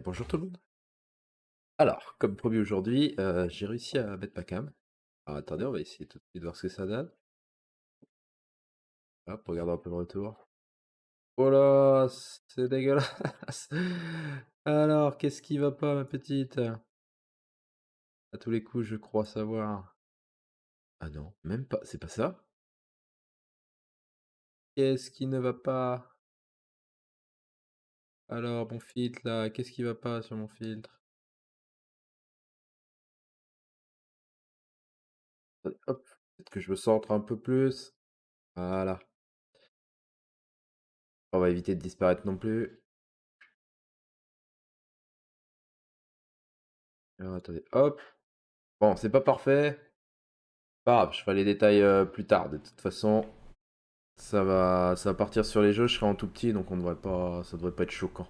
Bonjour tout le monde. Alors, comme promis aujourd'hui, j'ai réussi à mettre ma cam. Alors attendez, on va essayer tout de suite de voir ce que ça donne. Hop, regardons un peu le retour. Oh là, c'est dégueulasse. Alors, qu'est-ce qui va pas, ma petite? À tous les coups, je crois savoir. Ah non, même pas, c'est pas ça? Qu'est-ce qui ne va pas? Alors, mon filtre là, qu'est-ce qui va pas sur mon filtre? Hop, peut-être que je me centre un peu plus. Voilà. On va éviter de disparaître non plus. Alors, attendez, hop. Bon, c'est pas parfait. Pas grave, je ferai les détails plus tard. De toute façon, ça va partir sur les jeux. Je serai en tout petit, donc ça devrait pas être choquant.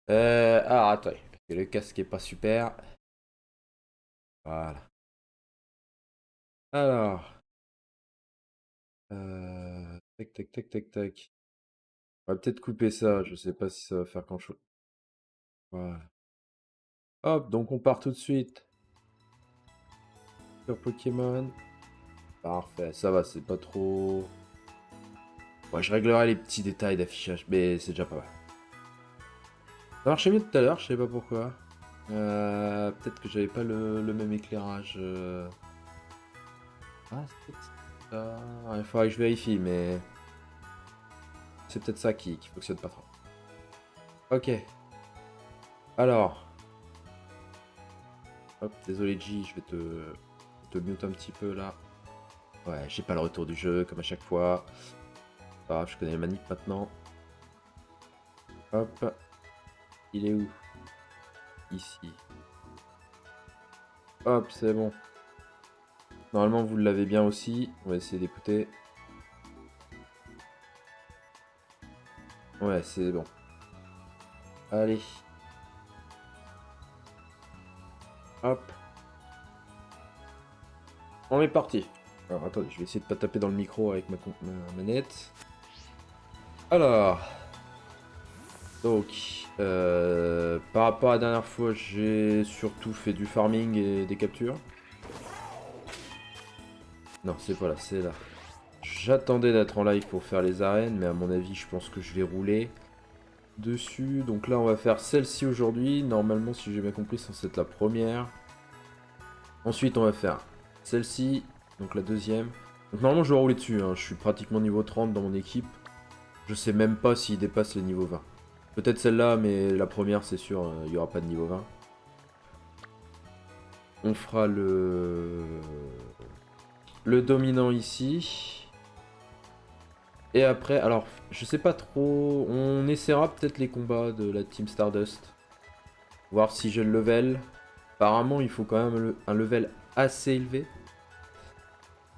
Alors attends, le casque est pas super. Voilà. Alors, tac tac tac tac tac. On va peut-être couper ça. Je sais pas si ça va faire grand chose. Voilà. Hop, donc on part tout de suite sur Pokémon. Parfait, ça va, c'est pas trop. Ouais, je réglerai les petits détails d'affichage, mais c'est déjà pas mal. Ça marchait mieux tout à l'heure, je sais pas pourquoi. Peut-être que j'avais pas le même éclairage. Ah, c'est peut-être ça. Il faudrait que je vérifie, mais c'est peut-être ça qui fonctionne pas trop. Ok. Alors, hop, désolé G, je vais te mute un petit peu là. Ouais, j'ai pas le retour du jeu comme à chaque fois. Pas grave, je connais les manips maintenant. Hop, il est où? Ici. Hop, c'est bon. Normalement, vous l'avez bien aussi. On va essayer d'écouter. Ouais, c'est bon. Allez. Hop. On est parti. Alors attendez, je vais essayer de pas taper dans le micro avec ma manette. Alors, donc, par rapport à la dernière fois, j'ai surtout fait du farming et des captures. Non, c'est pas là, c'est là. J'attendais d'être en live pour faire les arènes, mais à mon avis, je pense que je vais rouler dessus. Donc là, on va faire celle-ci aujourd'hui. Normalement, si j'ai bien compris, c'est censé être la première. Ensuite, on va faire celle-ci, donc la deuxième. Donc normalement, je vais rouler dessus, hein. Je suis pratiquement niveau 30 dans mon équipe. Je sais même pas s'il dépasse les niveaux 20. Peut-être celle-là, mais la première, c'est sûr, il n'y aura pas de niveau 20. On fera le dominant ici. Et après, alors, je sais pas trop. On essaiera peut-être les combats de la Team Stardust. Voir si j'ai le level. Apparemment, il faut quand même un level assez élevé.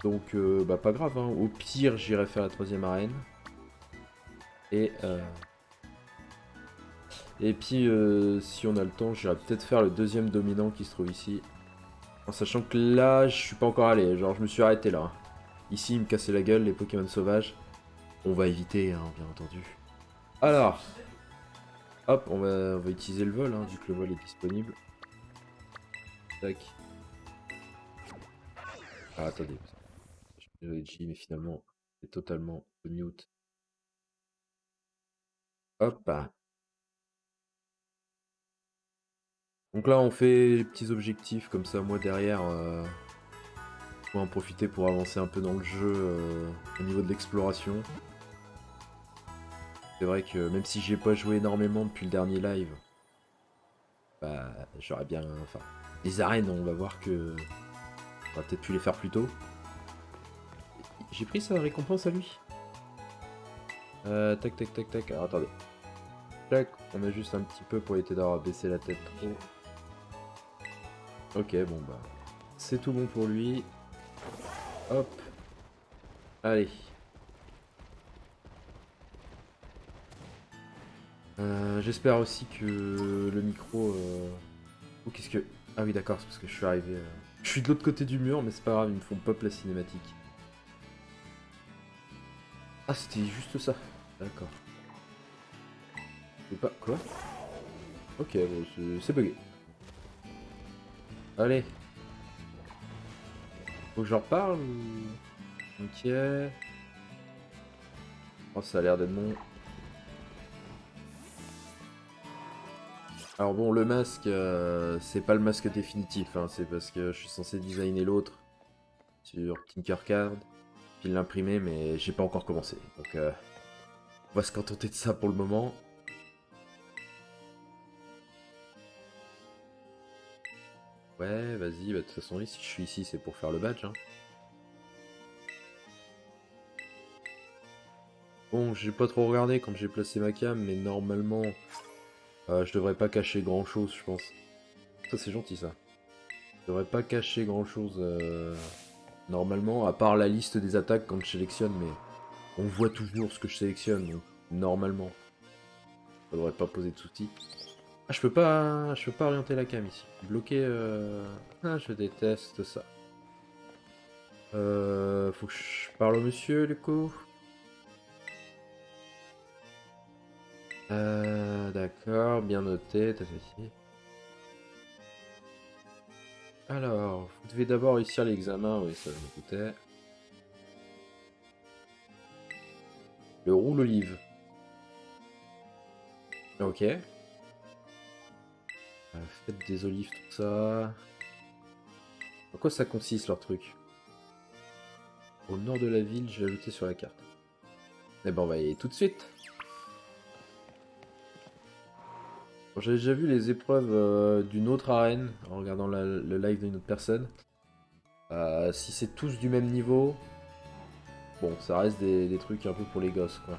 Donc, bah pas grave, hein. Au pire, j'irai faire la troisième arène. Et, et puis, si on a le temps, j'irai peut-être faire le deuxième dominant qui se trouve ici. En sachant que là, je suis pas encore allé. Genre, je me suis arrêté là. Ici, ils me cassaient la gueule, les Pokémon sauvages. On va éviter, hein, bien entendu. Alors, hop, on va utiliser le vol, hein, vu que le vol est disponible. Tac. Ah, attendez. Je suis désolé, G, mais finalement, c'est totalement mute. Hop. Donc là, on fait les petits objectifs, comme ça, moi, derrière, je peux en profiter pour avancer un peu dans le jeu au niveau de l'exploration. C'est vrai que même si j'ai pas joué énormément depuis le dernier live, bah, j'aurais bien... Enfin, les arènes, on va voir que... On va peut-être pu les faire plus tôt. J'ai pris sa récompense à lui. Tac, tac, tac, tac. Alors, attendez. Tac, on a juste un petit peu pour éviter d'avoir baissé la tête trop. Ok, bon, bah... C'est tout bon pour lui. Hop. Allez. J'espère aussi que le micro... Oh, qu'est-ce que... Ah oui, d'accord, c'est parce que je suis arrivé... Je suis de l'autre côté du mur, mais c'est pas grave, ils me font pop la cinématique. Ah, c'était juste ça. D'accord. C'est pas... Quoi? Ok, bon, c'est bugué. Allez. Faut que j'en reparle ou... Ok. Oh, ça a l'air d'être bon. Alors bon, le masque, c'est pas le masque définitif, hein, c'est parce que je suis censé designer l'autre sur Tinkercad, puis l'imprimer, mais j'ai pas encore commencé. Donc on va se contenter de ça pour le moment. Ouais, vas-y, bah, de toute façon, oui, si je suis ici, c'est pour faire le badge. Hein. Bon, j'ai pas trop regardé quand j'ai placé ma cam, mais normalement, je devrais pas cacher grand-chose, je pense. Ça, c'est gentil, ça. Je devrais pas cacher grand-chose, normalement, à part la liste des attaques quand je sélectionne, mais on voit toujours ce que je sélectionne, donc normalement, ça devrait pas poser de soucis. Ah, je peux pas orienter la cam ici. Bloquer, Ah, je déteste ça. Faut que je parle au monsieur, du coup. D'accord, bien noté, tatati. Alors, vous devez d'abord réussir l'examen, oui, ça je me doutais. Le roule olive. Ok. Faites des olives, tout ça. En quoi ça consiste leur truc? Au nord de la ville, j'ai ajouté sur la carte. Eh ben on va y aller tout de suite. Bon, j'avais déjà vu les épreuves d'une autre arène en regardant le live d'une autre personne. Si c'est tous du même niveau, bon, ça reste des trucs un peu pour les gosses, quoi.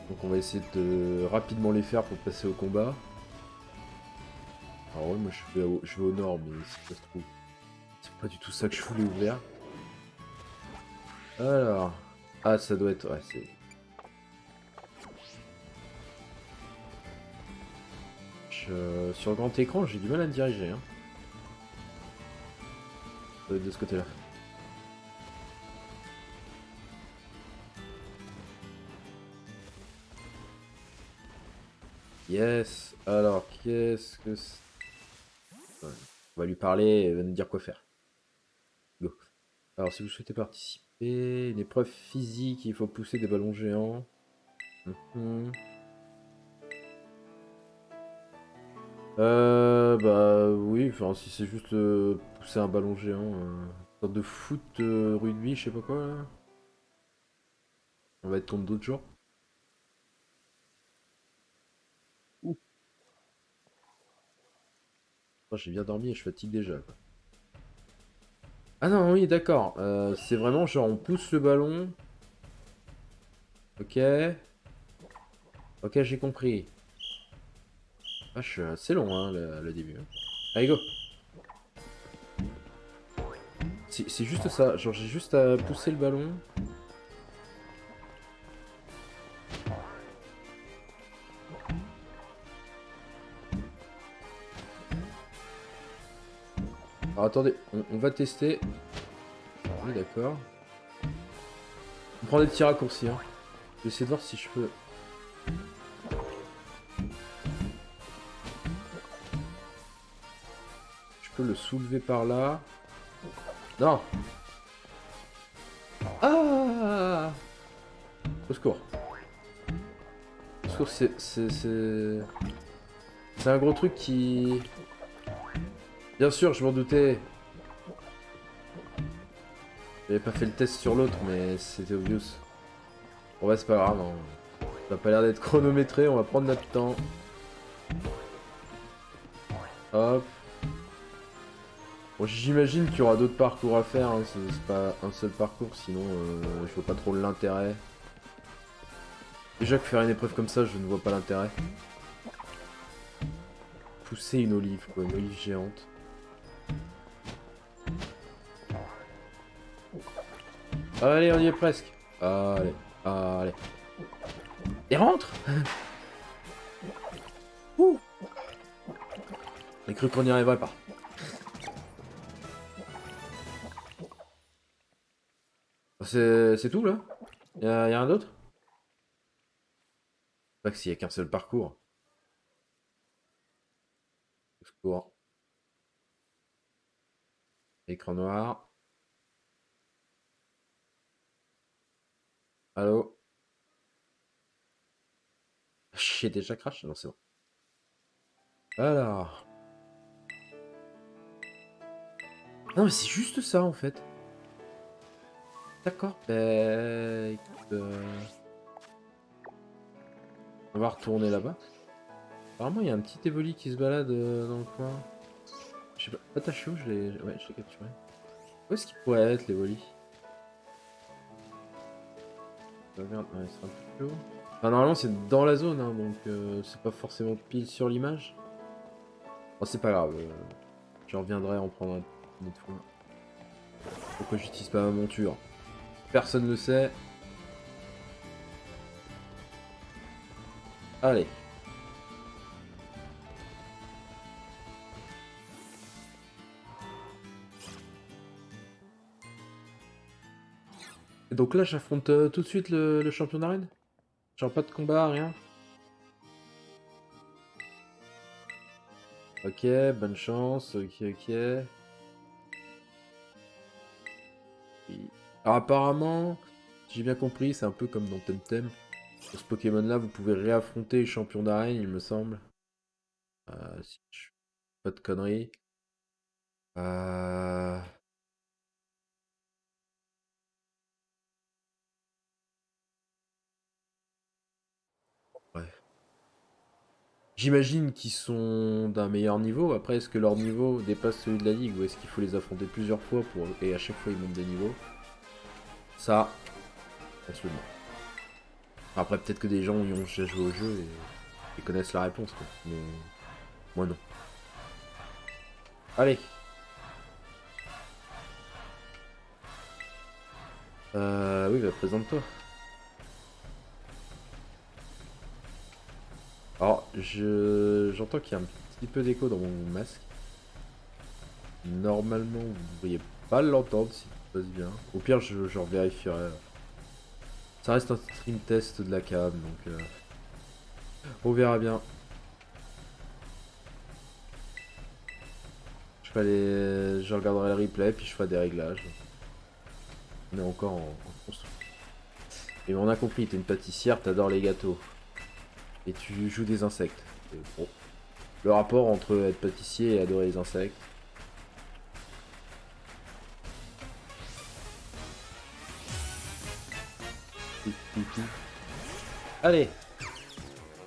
Donc on va essayer de rapidement les faire pour passer au combat. Alors ouais, moi je vais au nord, mais si ça se trouve, c'est pas du tout ça que je voulais ouvrir. Alors... Ah, ça doit être... Ouais, c'est... Sur le grand écran, j'ai du mal à me diriger. Hein. Ça doit être de ce côté-là. Yes. Alors, qu'est-ce que c'est? Ouais. On va lui parler et elle va nous dire quoi faire. Go. Alors, si vous souhaitez participer, une épreuve physique, il faut pousser des ballons géants. Mhm. Bah oui, enfin si c'est juste pousser un ballon géant, une sorte de foot rugby, je sais pas quoi là. On va être contre d'autres gens. Ouh, oh, j'ai bien dormi et je fatigue déjà. Quoi. Ah non, oui, d'accord. C'est vraiment genre on pousse le ballon. Ok. Ok, j'ai compris. Ah, c'est long hein, le début. Hein. Allez, go. C'est juste ça. Genre j'ai juste à pousser le ballon. Alors attendez, on va tester. Oui, d'accord. On prend des petits raccourcis. Hein. Je vais essayer de voir si je peux... Je peux le soulever par là. Non. Ah, au secours. Au secours, c'est un gros truc qui... Bien sûr, je m'en doutais. J'avais pas fait le test sur l'autre, mais c'était obvious. Bon bah c'est pas grave, hein. Ça a pas l'air d'être chronométré, on va prendre notre temps. Hop. Bon, j'imagine qu'il y aura d'autres parcours à faire, hein. C'est pas un seul parcours, sinon je vois pas trop l'intérêt. Déjà que faire une épreuve comme ça, je ne vois pas l'intérêt. Pousser une olive, quoi, une olive géante. Allez, on y est presque. Allez, allez. Et rentre. Ouh. J'ai cru qu'on n'y arriverait pas. C'est tout là? Y a rien d'autre? Pas que s'il y a qu'un seul parcours. Au secours. Écran noir. Allô? J'ai déjà crash? Non, c'est bon. Alors. Non, mais c'est juste ça en fait. D'accord. Bah, écoute, on va retourner là-bas. Apparemment, il y a un petit évoli qui se balade dans le coin. Je sais pas. Attaché où je l'ai. Ouais, je l'ai capturé. Où est-ce qu'il pourrait être l'évoli? Je regarde. Ouais, c'est un peu plus haut. Enfin, normalement, c'est dans la zone, hein, donc c'est pas forcément pile sur l'image. Oh, c'est pas grave. Je reviendrai en prendre une autre fois. Pourquoi j'utilise pas ma monture? Personne ne le sait. Allez. Et donc là, j'affronte tout de suite le champion d'arène? Genre pas de combat, rien? Ok, bonne chance. Ok, ok. Alors apparemment, si j'ai bien compris, c'est un peu comme dans Temtem. Sur ce Pokémon-là, vous pouvez réaffronter les champions d'arène, il me semble. Si je fais pas de conneries. Euh... Ouais. J'imagine qu'ils sont d'un meilleur niveau. Après, est-ce que leur niveau dépasse celui de la ligue ou est-ce qu'il faut les affronter plusieurs fois pour et à chaque fois ils montent des niveaux? Ça, on se le demande. Après, peut-être que des gens y ont déjà joué au jeu et connaissent la réponse, quoi. Mais moi non. Allez. Oui, bah présente-toi. Alors, j'entends qu'il y a un petit peu d'écho dans mon masque. Normalement, vous ne devriez pas l'entendre si tout se passe bien. Au pire, je revérifierai. Ça reste un stream test de la cam, donc on verra bien. Je regarderai le replay, puis je ferai des réglages. On est encore en construction. Et on a compris, t'es une pâtissière, t'adores les gâteaux. Et tu joues des insectes. Bon. Le rapport entre être pâtissier et adorer les insectes. Allez.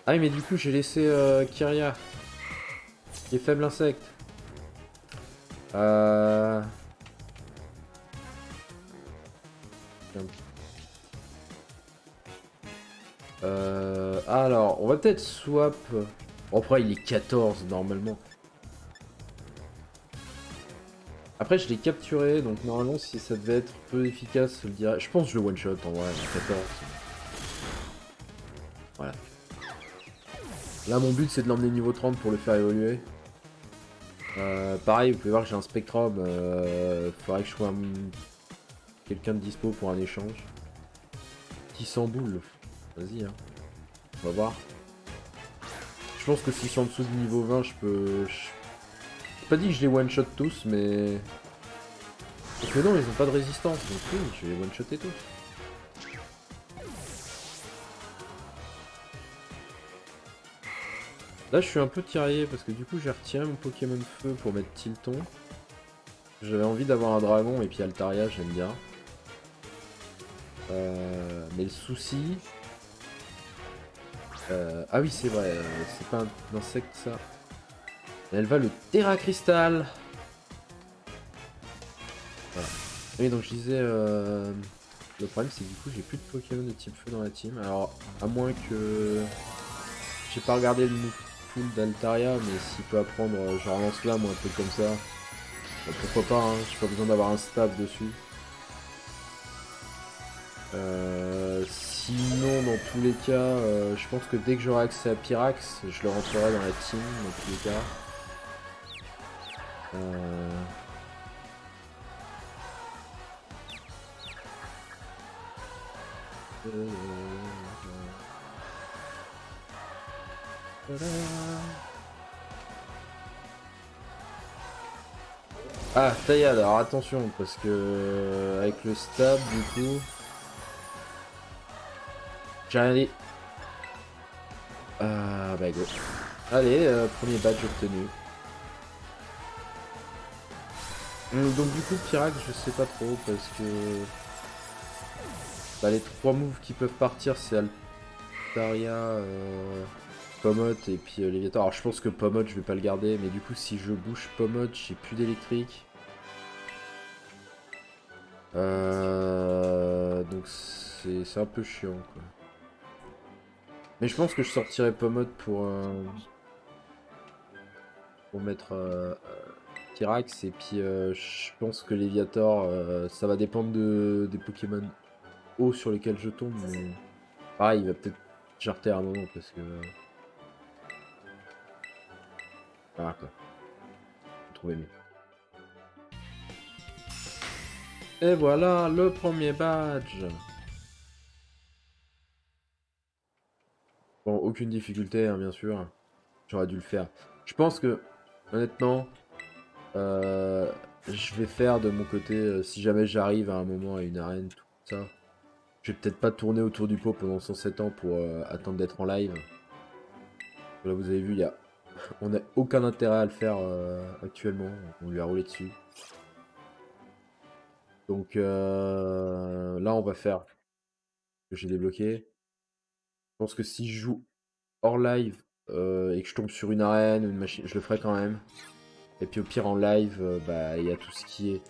Ah oui, mais du coup, j'ai laissé Kyria, qui est faible insecte. Euh... Alors, on va peut-être swap. Bon, après, il est 14 normalement. Après, je l'ai capturé, donc normalement, si ça devait être peu efficace, je le dirais. Je pense que je le one-shot en vrai, à 14. Voilà. Là, mon but, c'est de l'emmener niveau 30 pour le faire évoluer. Pareil, vous pouvez voir que j'ai un Spectrum. Faudrait que je trouve quelqu'un de dispo pour un échange. Qui s'emboule. Vas-y, hein. On va voir. Je pense que si je suis en dessous du niveau 20, je peux... J'ai pas dit que je les one-shot tous, mais... Parce que non, ils ont pas de résistance, donc oui, je vais les one-shotter tous. Là, je suis un peu tiraillé, parce que du coup, j'ai retiré mon Pokémon Feu pour mettre Tilton. J'avais envie d'avoir un dragon, et puis Altaria, j'aime bien. Mais le souci... Ah oui, c'est vrai, c'est pas un insecte, ça. Elle va le Terra Crystal. Voilà. Oui, donc je disais... Le problème, c'est que du coup, j'ai plus de Pokémon de type feu dans la team. Alors, à moins que... J'ai pas regardé le move full d'Altaria, mais s'il peut apprendre genre lance-flamme ou un truc comme ça, pourquoi pas, hein, j'ai pas besoin d'avoir un stab dessus. Sinon, dans tous les cas, je pense que dès que j'aurai accès à Pyrax, je le rentrerai dans la team, dans tous les cas. Tada. Ah, taillade, alors attention, parce que avec le stab, du coup... J'ai rien dit. Ah, bah go. Allez, premier badge obtenu. Donc du coup, Pyrax, je sais pas trop, parce que... Bah, les 3 moves qui peuvent partir, c'est Altaria, Pomot et puis Léviator. Alors je pense que Pomot, je vais pas le garder, mais du coup, si je bouge Pomot, j'ai plus d'électrique. Donc c'est un peu chiant, quoi. Mais je pense que je sortirai Pomot pour mettre Pyrax, et puis je pense que Léviator, ça va dépendre des Pokémon hauts sur lesquels je tombe, mais pareil, il va peut-être jarter à un moment, parce que... Voilà, quoi. Faut trouver mieux. Et voilà le premier badge. Bon, aucune difficulté, hein, bien sûr. J'aurais dû le faire. Je pense que, honnêtement, je vais faire de mon côté, si jamais j'arrive à un moment à une arène, tout ça, je vais peut-être pas tourner autour du pot pendant 107 ans pour attendre d'être en live. Là, vous avez vu, on n'a aucun intérêt à le faire actuellement. On lui a roulé dessus. Donc là, on va faire ce que j'ai débloqué. Je pense que si je joue hors live et que je tombe sur une arène ou une machine, je le ferai quand même. Et puis au pire en live, bah il y a tout ce qui est...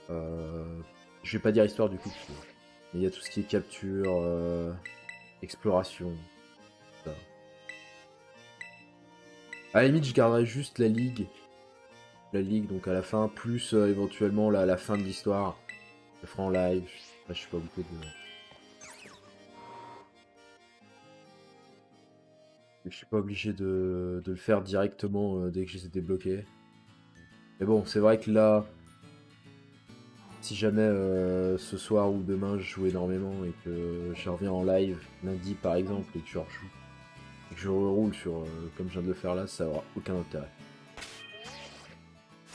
je vais pas dire histoire du coup, mais il y a tout ce qui est capture, exploration, ça. À la limite, je garderai juste la ligue. La ligue, donc à la fin, plus éventuellement la fin de l'histoire. Je le ferai en live. Après, je suis pas obligé de... Je suis pas obligé de le faire directement dès que je les ai débloqués. Mais bon, c'est vrai que là, si jamais ce soir ou demain je joue énormément et que je reviens en live lundi par exemple et que je rejoue et que je reroule sur comme je viens de le faire là, ça aura aucun intérêt.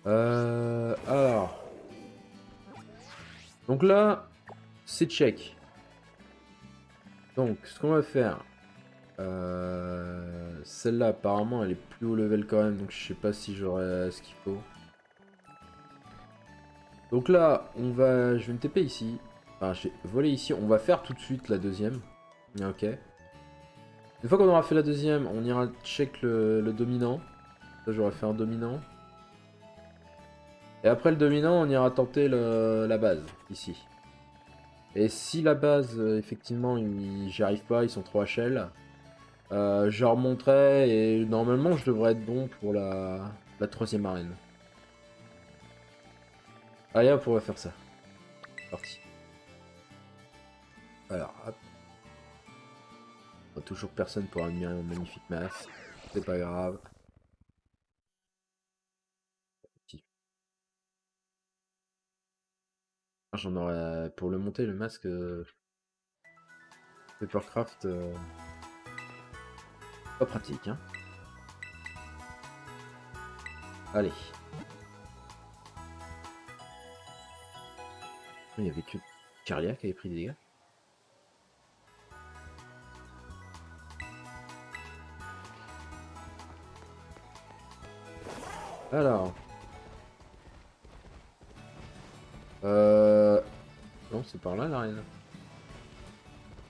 Alors. Donc là, c'est check. Donc ce qu'on va faire. Celle-là apparemment elle est plus haut level quand même, donc je sais pas si j'aurai ce qu'il faut. Donc là, je vais me TP ici. Enfin, je vais voler ici. On va faire tout de suite la deuxième. Ok. Une fois qu'on aura fait la deuxième, on ira check le dominant. Ça, j'aurais fait un dominant. Et après le dominant, on ira tenter la base, ici. Et si la base, effectivement, j'y arrive pas, ils sont trop HL, je remonterai et normalement, je devrais être bon pour la troisième arène. Allez hop, on va faire ça. Parti. Alors, hop. Toujours personne pour admirer mon magnifique masque. C'est pas grave. J'en aurais... Pour le monter, le masque... Papercraft... Pas pratique, hein. Allez. Il y avait que Carlia qui avait pris des dégâts. Alors... Non, c'est par là l'arène.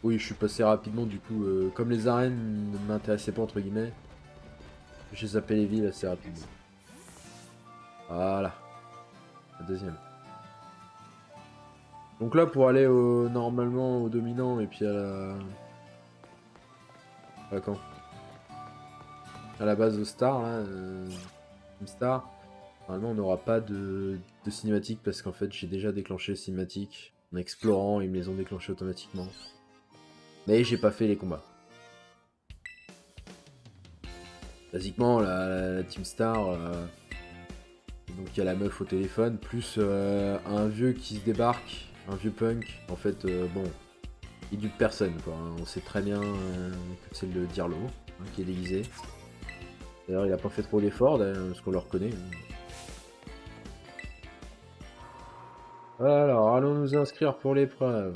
Oui, je suis passé rapidement du coup. Comme les arènes ne m'intéressaient pas entre guillemets, j'ai zappé les villes assez rapidement. Voilà. La deuxième. Donc là pour aller normalement au dominant et puis à la... À quand? À la base de Star là. Star. Normalement on n'aura pas de cinématique parce qu'en fait j'ai déjà déclenché les cinématiques. En explorant, ils me les ont déclenchés automatiquement. Mais j'ai pas fait les combats. Basiquement, la Team Star, donc il y a la meuf au téléphone, plus un vieux qui se débarque, un vieux punk. En fait, bon, Il dupe personne, quoi. On sait très bien que c'est le Dirlo qui est déguisé. D'ailleurs, il a pas fait trop d'efforts, parce qu'on le reconnaît. Alors, allons nous inscrire pour l'épreuve.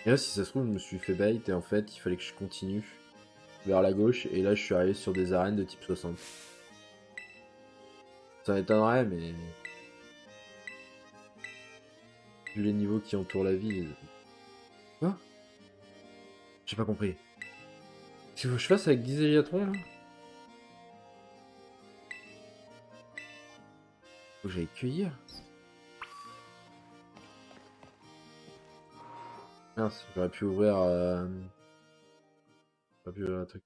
Et là, si ça se trouve, je me suis fait bait et en fait, il fallait que je continue vers la gauche. Et là, je suis arrivé sur des arènes de type 60. Ça m'étonnerait, mais vu les niveaux qui entourent la ville. Quoi? J'ai pas compris. Qu'est-ce qu'il faut que je fasse avec 10 Héliatrons là? Faut que j'aille cueillir. Mince, j'aurais pu ouvrir. J'aurais pu ouvrir un truc.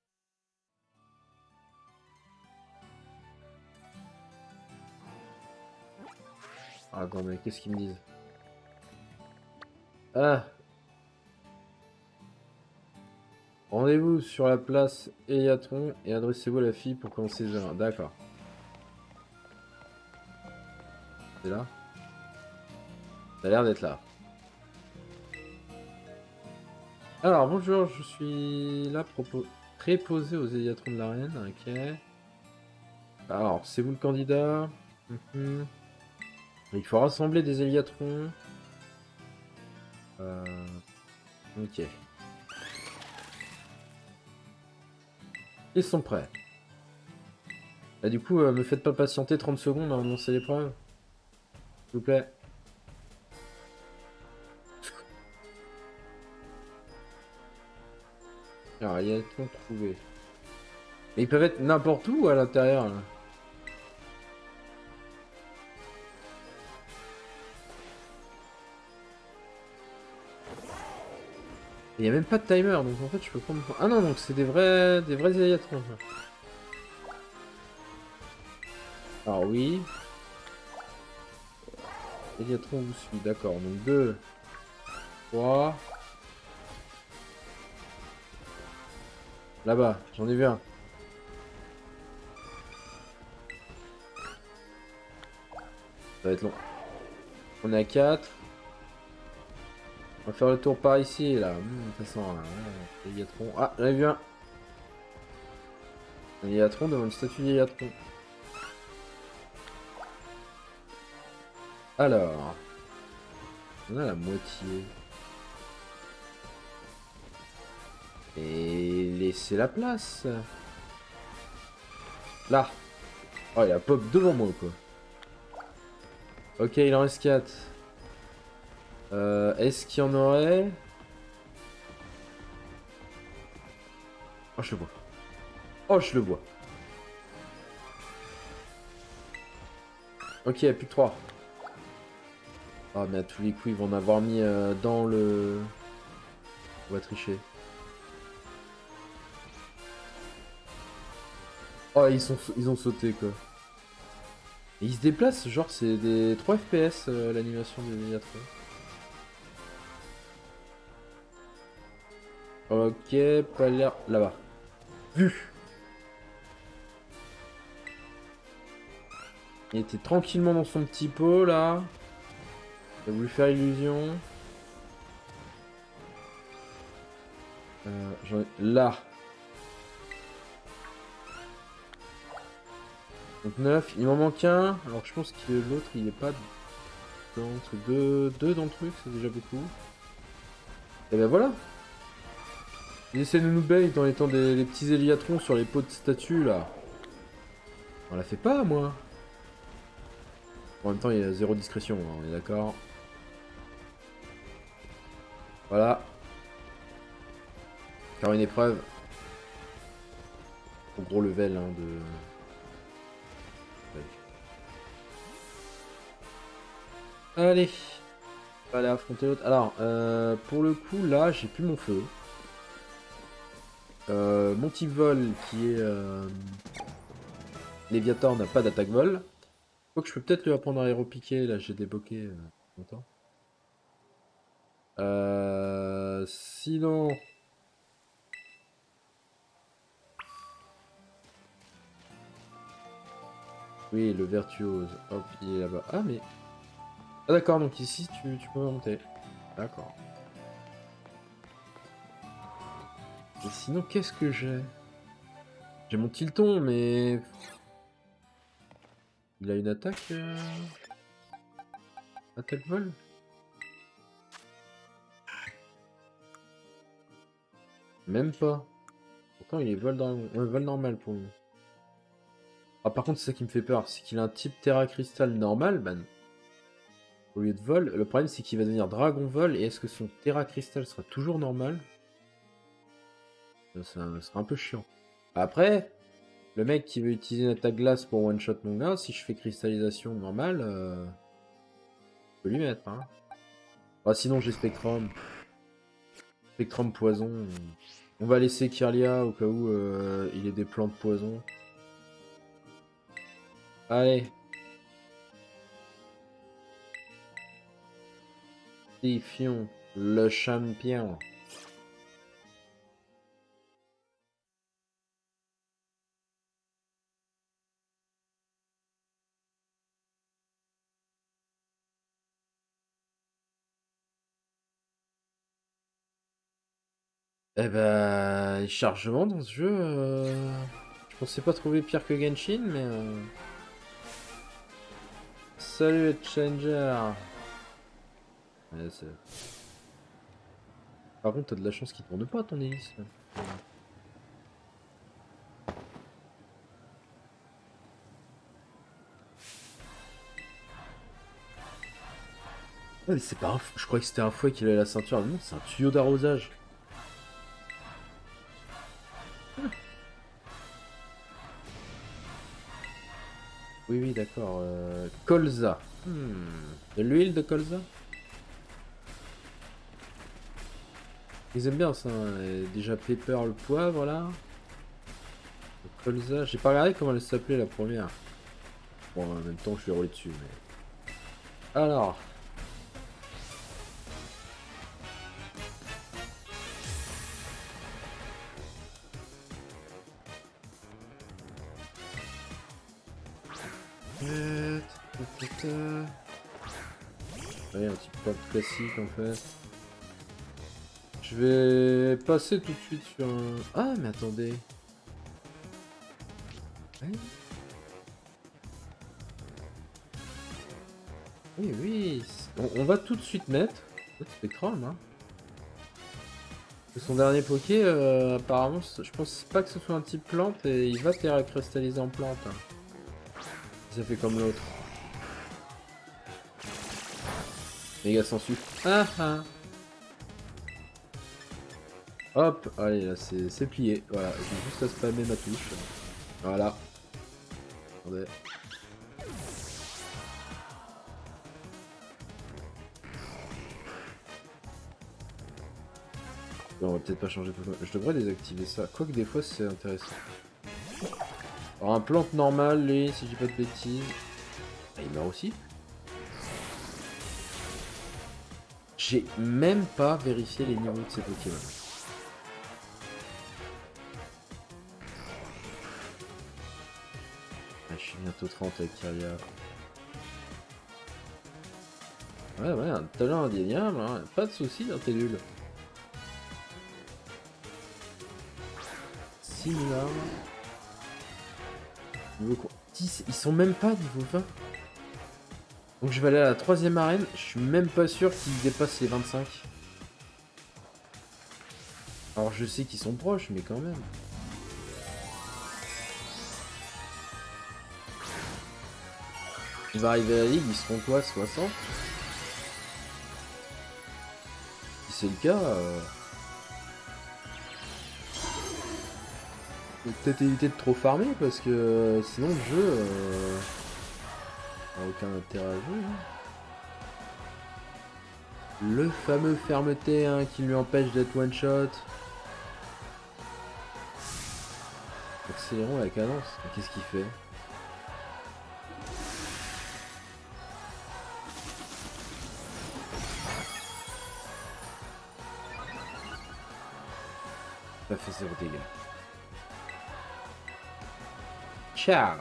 Ah, attends, mais qu'est-ce qu'ils me disent? Ah! Rendez-vous sur la place Héliatron et adressez-vous à la fille pour commencer les examens. D'accord. C'est là? Ça a l'air d'être là. Alors, bonjour, je suis là préposé aux Héliatrons de l'arène. Ok. Alors, c'est vous le candidat? Mhm. Il faut rassembler des Héliatrons. Ok. Ils sont prêts. Bah, du coup, me faites pas patienter 30 secondes à annoncer l'épreuve. S'il vous plaît. Alors, Héliatrons trouvés. Mais ils peuvent être n'importe où à l'intérieur, là. Il n'y a même pas de timer, donc en fait je peux prendre... Ah non, donc c'est des vrais Héliatrons. Alors oui. Héliatron vous suit, d'accord. Donc 2, 3. Là-bas, j'en ai vu un. Ça va être long. On est à 4. On va faire le tour par ici, là. De toute façon, Héliatron. Ah, j'en ai vu un. Un Héliatron devant une statue d'Héliatron. Alors. On a la moitié. Et laissez la place. Là. Oh, il a pop devant moi, quoi. Ok, il en reste 4. Est-ce qu'il y en aurait... Oh, je le vois. Oh, je le vois. Ok, plus que 3. Ah, mais à tous les coups, ils vont en avoir mis dans le... On va tricher. Oh, ils ont sauté, quoi. Et ils se déplacent, genre, c'est des 3 FPS, l'animation des Héliatrons. Ok, pas l'air... Là-bas. Vu. Il était tranquillement dans son petit pot, là. Il a voulu faire illusion. Là. Donc 9. Il m'en manque un. Alors je pense que l'autre, il est pas dans... Deux dans le truc, c'est déjà beaucoup. Et ben voilà. Ils essaient de nous bait en étant des petits Héliatrons sur les pots de statues, là. On la fait pas, moi. En même temps, il y a zéro discrétion, hein, on est d'accord. Voilà. Faire une épreuve. Au gros level hein, de... Ouais. Allez. On va aller affronter l'autre. Alors, pour le coup, là, j'ai plus mon feu. Mon type vol, qui est... Léviator, n'a pas d'attaque vol. Faut que je peux peut-être lui apprendre à aéropiquer. Là, j'ai débloqué longtemps. Sinon... Oui, le virtuose. Hop, il est là-bas. Ah, mais... Ah d'accord, donc ici, tu peux monter. D'accord. Et sinon, qu'est-ce que j'ai? J'ai mon Tilton, mais... Il a une attaque attaque vol? Même pas. Pourtant, il est vol normal pour lui. Ah, par contre, c'est ça qui me fait peur. C'est qu'il a un type Terra Crystal normal. Bah, au lieu de vol, le problème, c'est qu'il va devenir Dragon Vol. Et est-ce que son Terra Crystal sera toujours normal? Ça sera un peu chiant. Après, le mec qui veut utiliser une attaque glace pour one-shot mon gars, si je fais cristallisation normale, je peux lui mettre. Hein. Ah, sinon, j'ai Spectrum. Spectrum poison. On va laisser Kirlia au cas où il ait des plantes poison. Allez. Défions le champion. Eh ben, chargement dans ce jeu, je pensais pas trouver pire que Genshin, mais... Salut Changer. Ouais, par contre, t'as de la chance qu'il tourne pas ton hélice. Ouais, mais c'est pas un... Je croyais que c'était un fouet qu'il avait la ceinture. Non, c'est un tuyau d'arrosage. Oui, oui, d'accord. Colza. De l'huile de colza? Ils aiment bien ça. Hein. Et déjà pepper le poivre là. Le colza. J'ai pas regardé comment elle s'appelait la première. Bon, en même temps, je vais rouler dessus. Mais... Alors. Ouais, un petit peu classique en fait. Je vais passer tout de suite sur un... Ah, mais attendez. Ouais. Oui, oui. On va tout de suite mettre. Spectrum, hein. Son dernier Poké, apparemment, je pense pas que ce soit un type plante et il va terra cristalliser en plante. Hein. Ça fait comme l'autre. Méga sans sucre. Ah ah. Hop, allez là c'est plié. Voilà, j'ai juste à spammer ma touche. Voilà. Attendez. Non, on va peut-être pas changer tout le temps. Je devrais désactiver ça. Quoique des fois c'est intéressant. Alors un plante normal, lui, si j'ai pas de bêtises. Ah, il meurt aussi. J'ai même pas vérifié les niveaux de ces Pokémon. Ah, je suis bientôt 30 avec Kirlia. Ouais, un talent indéniable, hein. Pas de soucis dans tes lules. Similar. Niveau quoi 10, ils sont même pas niveau 20. Donc je vais aller à la 3ème arène, je suis même pas sûr qu'ils dépassent les 25. Alors je sais qu'ils sont proches, mais quand même. Il va arriver à la ligue, ils seront quoi, 60? Si c'est le cas, faut peut-être éviter de trop farmer parce que sinon le jeu a aucun intérêt à jouer. Hein. Le fameux fermeté hein, qui lui empêche d'être one shot. Accélérons la cadence. Qu'est-ce qu'il fait? Ça fait 0 dégâts. Ciao.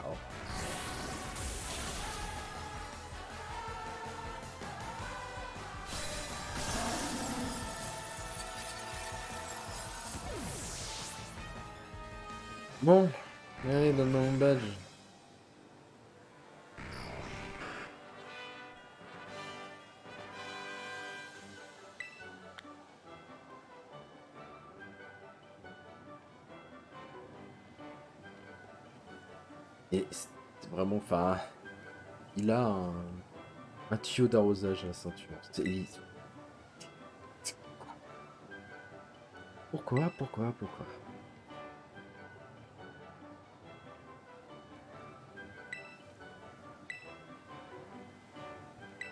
Bon, allez, donne-moi mon badge. Et c'est vraiment, enfin, il a un tuyau d'arrosage à la ceinture. Pourquoi?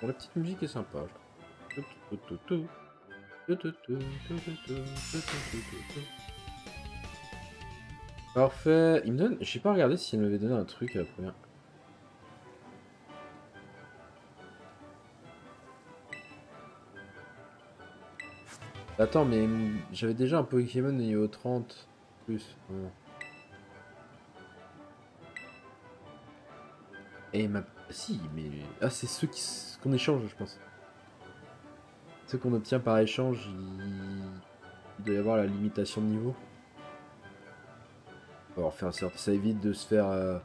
Bon, la petite musique est sympa. Parfait. Il me donne. J'ai pas regardé s'il m'avait donné un truc à la première. Attends, mais j'avais déjà un Pokémon niveau 30 plus. Bon. Et ma. Si, mais. Ah, c'est ceux qu'on échange, je pense. Ceux qu'on obtient par échange, il doit y avoir la limitation de niveau. On va en faire en sorte. Ça évite de se faire.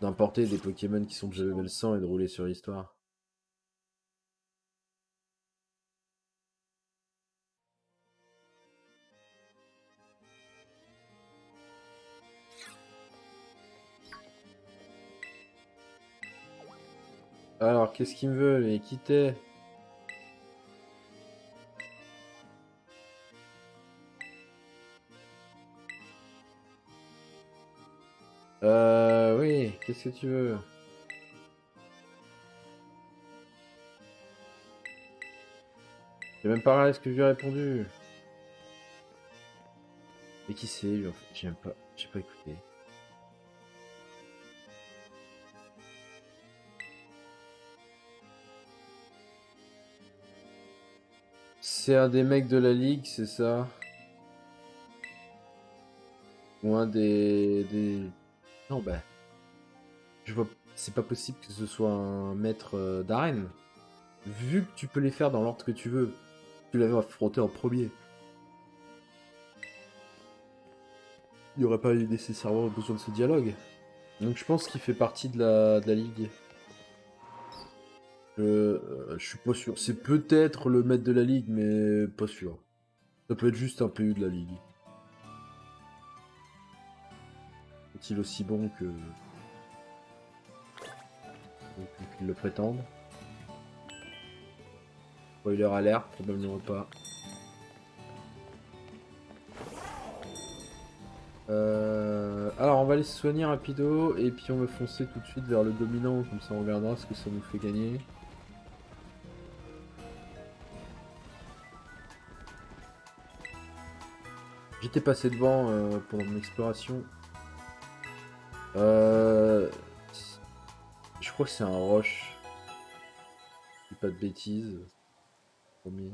D'importer des Pokémon qui sont déjà level 100 et de rouler sur l'histoire. Alors, qu'est-ce qu'il me veut, les quitter? Oui, qu'est-ce que tu veux? J'ai même pas regardé ce que je lui ai répondu. Et qui c'est, lui, en fait? J'ai pas écouté. C'est un des mecs de la ligue, c'est ça? Ou un des... Non, bah... Je vois... C'est pas possible que ce soit un maître d'arène. Vu que tu peux les faire dans l'ordre que tu veux. Tu l'avais affronté en premier. Il n'y aurait pas eu nécessairement besoin de ce dialogue. Donc je pense qu'il fait partie de la ligue. Je suis pas sûr. C'est peut-être le maître de la ligue, mais pas sûr. Ça peut être juste un PU de la ligue. Est-il aussi bon que qu'ils le prétendent? Spoiler alert, probablement pas. Alors on va aller se soigner rapido et puis on va foncer tout de suite vers le dominant, comme ça on regardera ce que ça nous fait gagner. J'étais passé devant pendant mon exploration. Je crois que c'est un roche. Je dis pas de bêtises. Premier.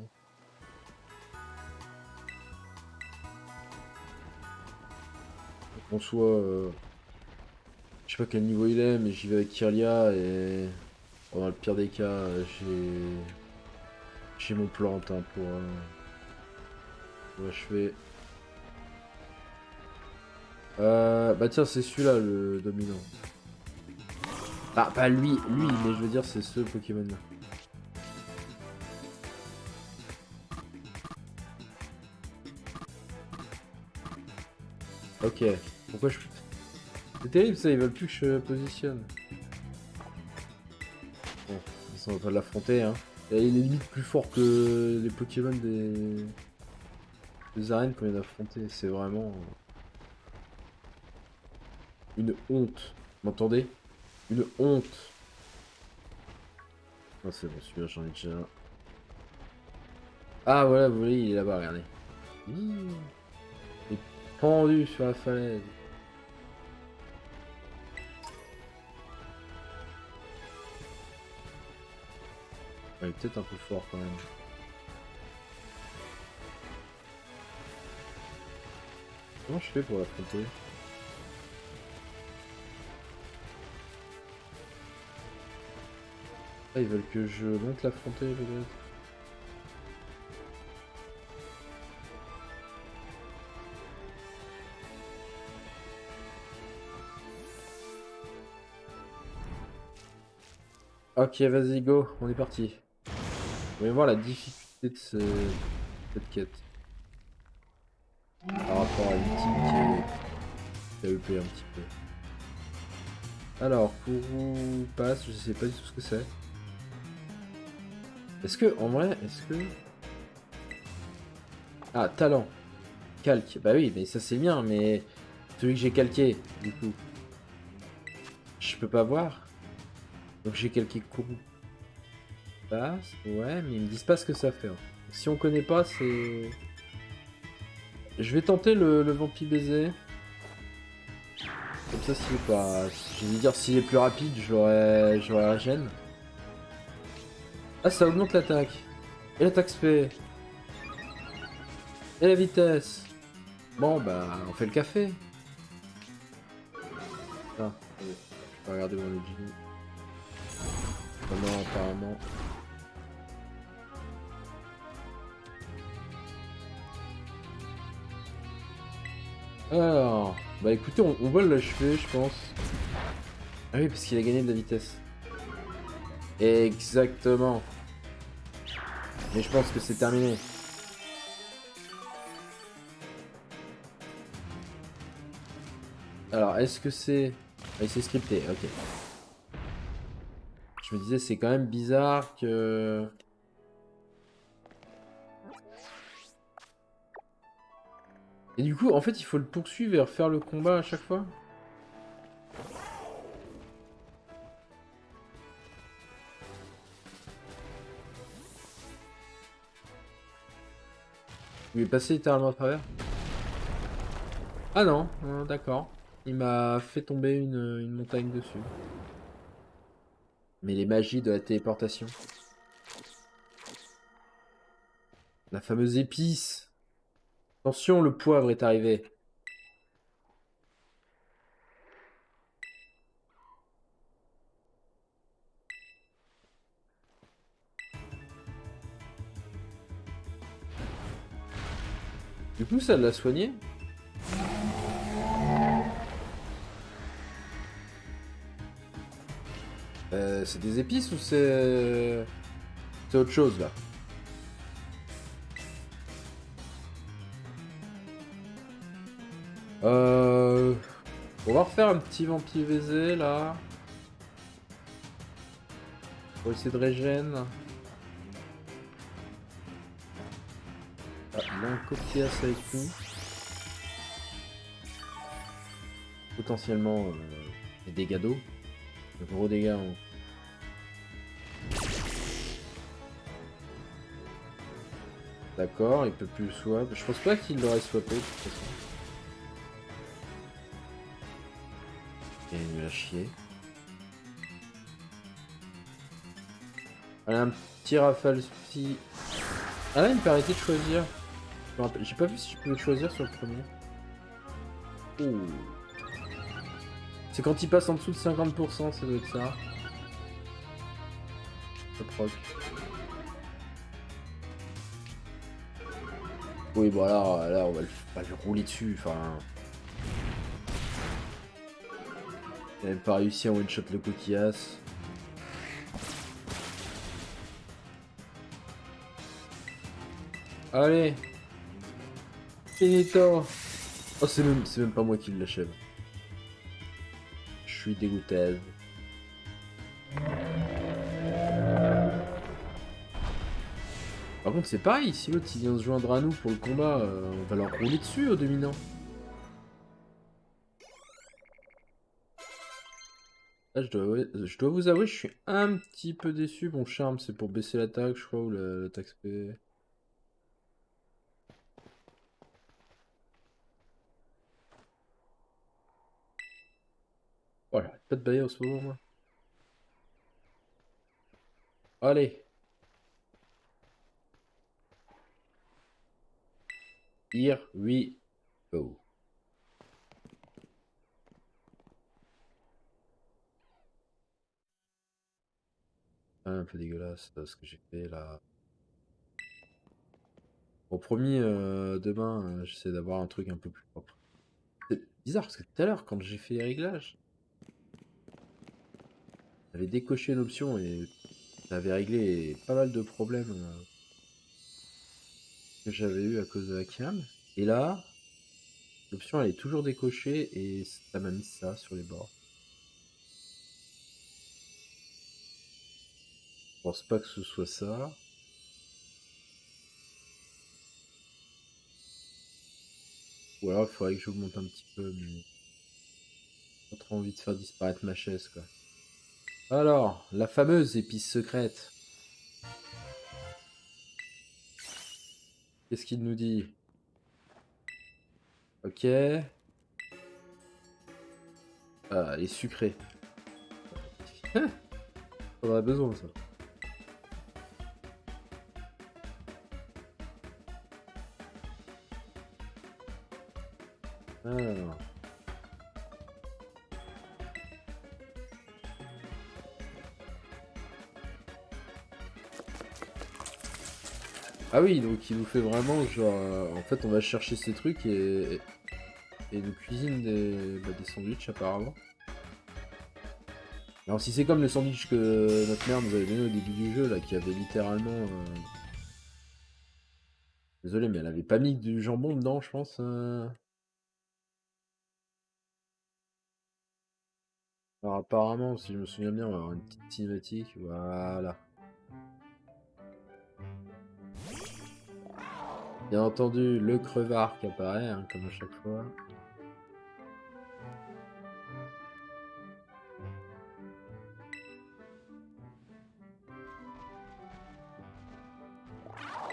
En soi, je sais pas quel niveau il est, mais j'y vais avec Kirlia et dans le pire des cas, j'ai mon plante hein, pour achever. Bah tiens, c'est celui-là le dominant. Ah, pas lui, mais je veux dire, c'est ce Pokémon-là. Ok, pourquoi je... C'est terrible ça, ils veulent plus que je positionne. Bon, on va pas l'affronter, hein. Et il est limite plus fort que les Pokémon des arènes qu'on vient d'affronter. C'est vraiment une honte. Vous m'entendez? Une honte. Ah, c'est bon, celui-là, j'en ai déjà un. Ah, voilà, vous voyez, il est là-bas, regardez. Il est pendu sur la falaise. Il est peut-être un peu fort quand même. Comment je fais pour l'affronter? Ah, ils veulent que je monte l'affronter peut-être? Ok, vas-y, go, on est parti. Voyons voir la difficulté de cette quête. Par rapport à une team qui est PvP un petit peu. Alors, pour vous passe, je sais pas du tout ce que c'est. Est-ce que, en vrai, est-ce que... Ah, talent. Calque. Bah oui, mais ça c'est bien, mais... Celui que j'ai calqué, du coup. Je peux pas voir. Donc j'ai calqué courroux. Passe, ouais, mais ils me disent pas ce que ça fait. Hein. Si on connaît pas, c'est... Je vais tenter le vampi baiser. Comme ça, si pas... Je vais dire, s'il est plus rapide, j'aurai la gêne. Ah, ça augmente l'attaque. Et l'attaque spé. Et la vitesse. Bon, bah, on fait le café. Ah, attendez. Je vais regarder mon Genie. Oh non, apparemment. Alors, bah écoutez, on va l'achever, je pense. Ah oui, parce qu'il a gagné de la vitesse. Exactement. Mais je pense que c'est terminé. Alors, est-ce que c'est... Ah, c'est scripté, ok. Je me disais, c'est quand même bizarre que... Et du coup, en fait, il faut le poursuivre et refaire le combat à chaque fois? Il est passé littéralement à travers? Ah non, d'accord. Il m'a fait tomber une montagne dessus. Mais les magies de la téléportation. La fameuse épice. Attention, le poivre est arrivé. Du coup, ça l'a soigné? C'est des épices ou c'est autre chose, là? On va refaire un petit vampire VZ, là. Pour essayer de régène. Ah, il a un coquillage avec nous. Potentiellement des dégâts d'eau. De gros dégâts en... D'accord, il peut plus le swap. Je pense pas qu'il l'aurait swappé de toute façon. Et il me l'a chier. Allez, un petit rafale psy. Ah là, il me permettait de choisir. J'ai pas vu si je pouvais choisir sur le premier. Oh. C'est quand il passe en dessous de 50%, ça doit être ça. Ça proc. Oui, bon là on va le rouler dessus. Enfin, il avait pas réussi à one-shot le coquillas. Allez, finito. Oh, c'est même pas moi qui l'achève. Je suis dégoûté. Par contre, c'est pareil, si l'autre il vient se joindre à nous pour le combat, on va leur rouler dessus au dominant. Là, je dois vous avouer, je suis un petit peu déçu. Bon, charme, c'est pour baisser l'attaque, je crois, ou l'attaque spé. Voilà, pas de bailler en ce moment, moi. Allez. Here we go. Un peu dégueulasse ce que j'ai fait là. Bon, promis, demain, j'essaie d'avoir un truc un peu plus propre. C'est bizarre parce que tout à l'heure, quand j'ai fait les réglages, j'avais décoché une option et ça avait réglé pas mal de problèmes que j'avais eu à cause de la cam. Et là, l'option elle est toujours décochée et ça m'a mis ça sur les bords. Je pense pas que ce soit ça. Ou alors il faudrait que j'augmente un petit peu, mais pas trop envie de faire disparaître ma chaise quoi. Alors, la fameuse épice secrète. Qu'est-ce qu'il nous dit? Ok. Ah, elle est sucrée. On aurait besoin de ça. Alors. Ah oui, donc il nous fait vraiment genre... en fait, on va chercher ces trucs et nous cuisine des sandwichs apparemment. Alors si c'est comme le sandwich que notre mère nous avait donné au début du jeu, là, qui avait littéralement... Désolé, mais elle avait pas mis du jambon dedans, je pense. Alors apparemment, si je me souviens bien, on va avoir une petite cinématique. Voilà. Bien entendu, le crevard qui apparaît, hein, comme à chaque fois.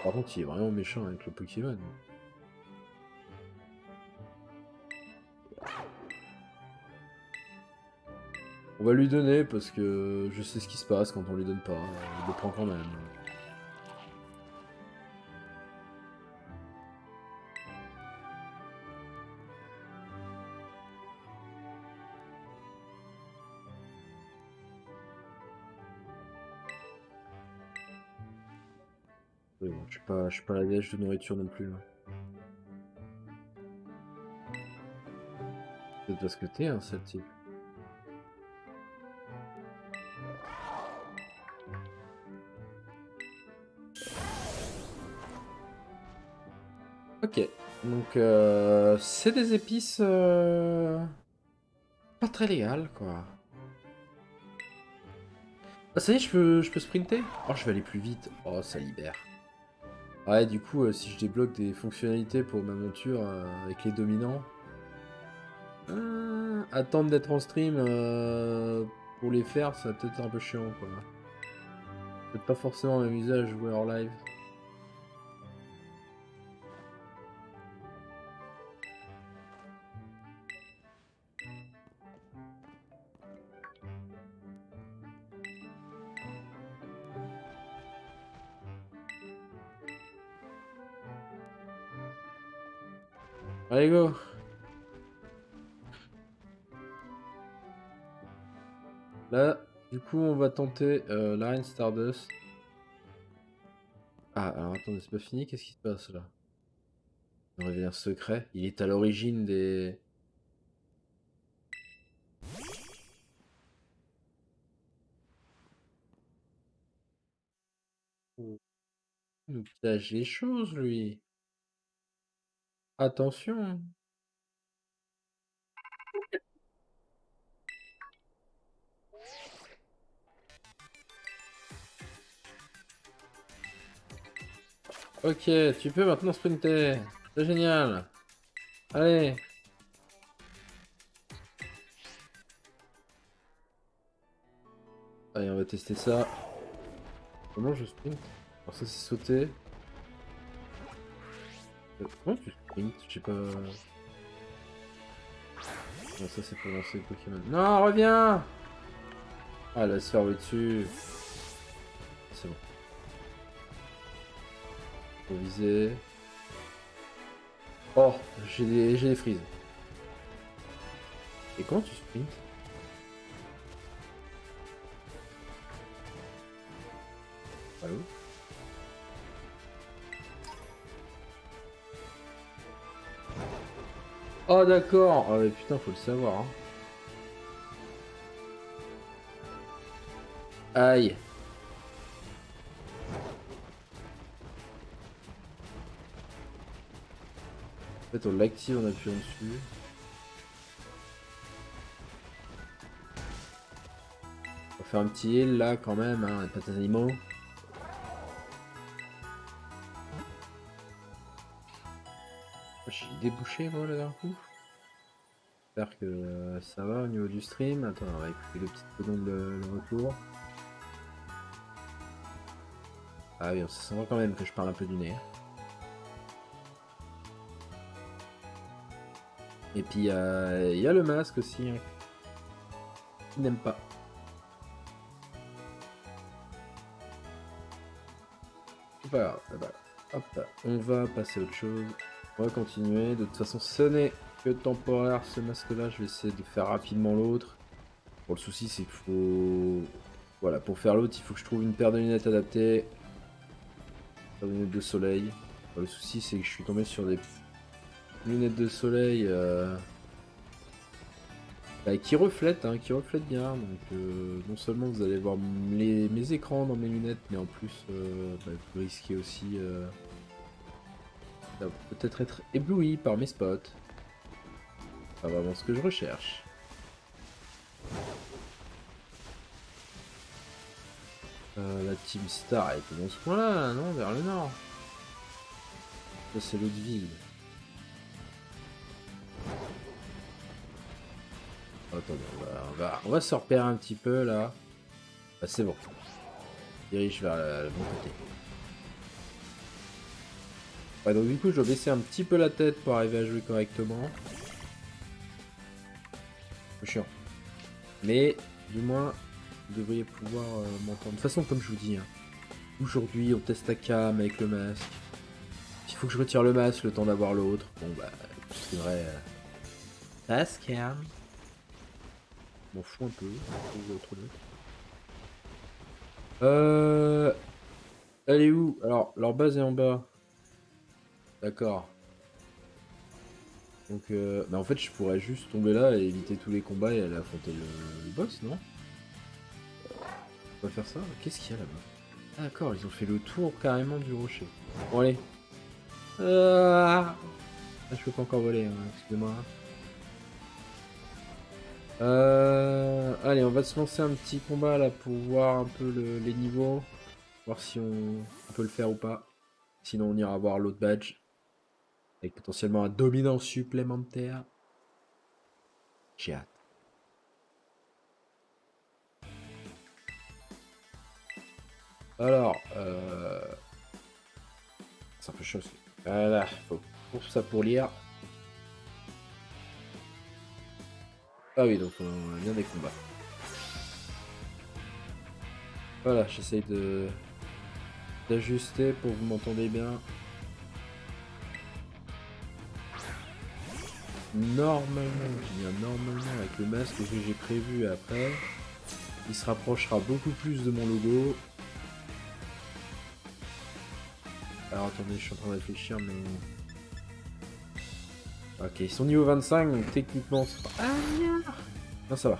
Par contre, il est vraiment méchant avec le Pokémon. On va lui donner parce que je sais ce qui se passe quand on lui donne pas. Il le prend quand même. Oui, bon, je suis pas à la dèche de nourriture non plus. Là. Peut-être parce que t'es un sale type. Ok, donc c'est des épices pas très légales quoi. Ah ça y est, je peux sprinter? Oh, je vais aller plus vite. Oh, ça libère. Ouais, du coup, si je débloque des fonctionnalités pour ma monture avec les dominants, attendre d'être en stream pour les faire, ça va peut-être être un peu chiant quoi. Peut-être pas forcément m'amuser à jouer hors live. Allez, go! Là, du coup, on va tenter l'arène Stardust. Ah, alors attendez, c'est pas fini, qu'est-ce qui se passe là? On révèle un secret. Il est à l'origine des... Oh, il nous cache les choses, lui. Attention. Ok, tu peux maintenant sprinter. C'est génial. Allez. Allez, on va tester ça. Comment je sprint? Alors ça, c'est sauter. Comment tu sprints? Je sais pas... Non, ça, c'est pour lancer le Pokémon. Non, reviens! Ah, la sphère au-dessus. C'est bon. Faut viser. Oh, j'ai des frises. Et comment tu sprints? Allô? Oh d'accord. Ah mais putain, faut le savoir. Hein. Aïe. En fait, on l'active en appuyant dessus. On va faire un petit heal là quand même, hein, pas des animaux. J'ai débouché moi là d'un coup. J'espère que ça va au niveau du stream. Attends, on va écouter le petit seconde le retour. Ah oui, on se sent quand même que je parle un peu du nez. Et puis il y a le masque aussi, hein, qui n'aime pas. C'est pas grave, bah, hop, on va passer à autre chose. On va continuer. De toute façon, ce n'est que temporaire ce masque-là. Je vais essayer de faire rapidement l'autre. Bon, le souci, c'est qu'il faut... Voilà, pour faire l'autre, il faut que je trouve une paire de lunettes adaptées. Une paire de lunettes de soleil. Bon, le souci, c'est que je suis tombé sur des lunettes de soleil qui reflètent bien. Donc, non seulement vous allez voir mes écrans dans mes lunettes, mais en plus, vous risquez aussi peut-être être ébloui par mes spots. Pas vraiment ce que je recherche. La Team Star est dans ce coin-là, non? Vers le nord. Ça, c'est l'autre ville. Attendez, on va se repérer un petit peu là. Ah, c'est bon. Dirige vers le bon côté. Ouais, donc du coup, je dois baisser un petit peu la tête pour arriver à jouer correctement. C'est chiant. Mais, du moins, vous devriez pouvoir m'entendre. De toute façon, comme je vous dis, hein, aujourd'hui, on teste la cam avec le masque. Il faut que je retire le masque le temps d'avoir l'autre. Bon, bah, c'est vrai. Passe cam. M'en fous un peu. Elle est où? Alors, leur base est en bas. D'accord. Donc, en fait, je pourrais juste tomber là et éviter tous les combats et aller affronter le boss, non? On va faire ça? Qu'est-ce qu'il y a là-bas? Ah, d'accord, ils ont fait le tour carrément du rocher. Bon, allez. Ah, je peux pas encore voler, hein, excusez-moi. Allez, on va se lancer un petit combat là pour voir un peu les niveaux. Voir si on peut le faire ou pas. Sinon, on ira voir l'autre badge. Avec potentiellement un dominant supplémentaire. J'ai hâte. Alors, c'est un peu chaud. Voilà, faut pour ça pour lire. Ah oui, donc on a bien des combats. Voilà, j'essaye d'ajuster pour que vous m'entendez bien. Normalement, avec le masque que j'ai prévu après, il se rapprochera beaucoup plus de mon logo. Alors attendez, je suis en train de réfléchir, mais... Ok, ils sont niveau 25, donc techniquement c'est pas... Ah non, ça va.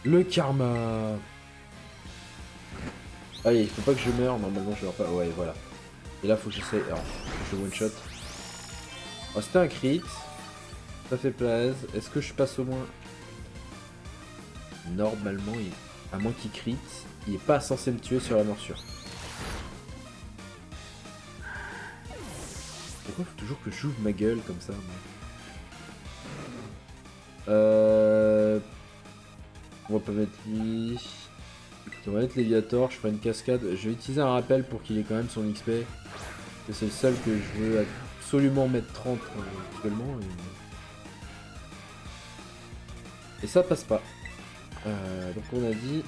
Le karma. Allez, il faut pas que je meure, normalement je meurs pas. Ouais, voilà. Et là, faut que j'essaie... Alors, je one shot. Oh, c'était un crit. Ça fait plaisir. Est-ce que je passe au moins... Normalement, à moins qu'il crit, il est pas censé me tuer sur la morsure. Pourquoi faut toujours que j'ouvre ma gueule comme ça, moi? On va pas mettre lui. Écoute, on va mettre Léviator, je ferai une cascade. Je vais utiliser un rappel pour qu'il ait quand même son XP. C'est le seul que je veux absolument mettre 30 actuellement. Et ça passe pas. Donc on a dit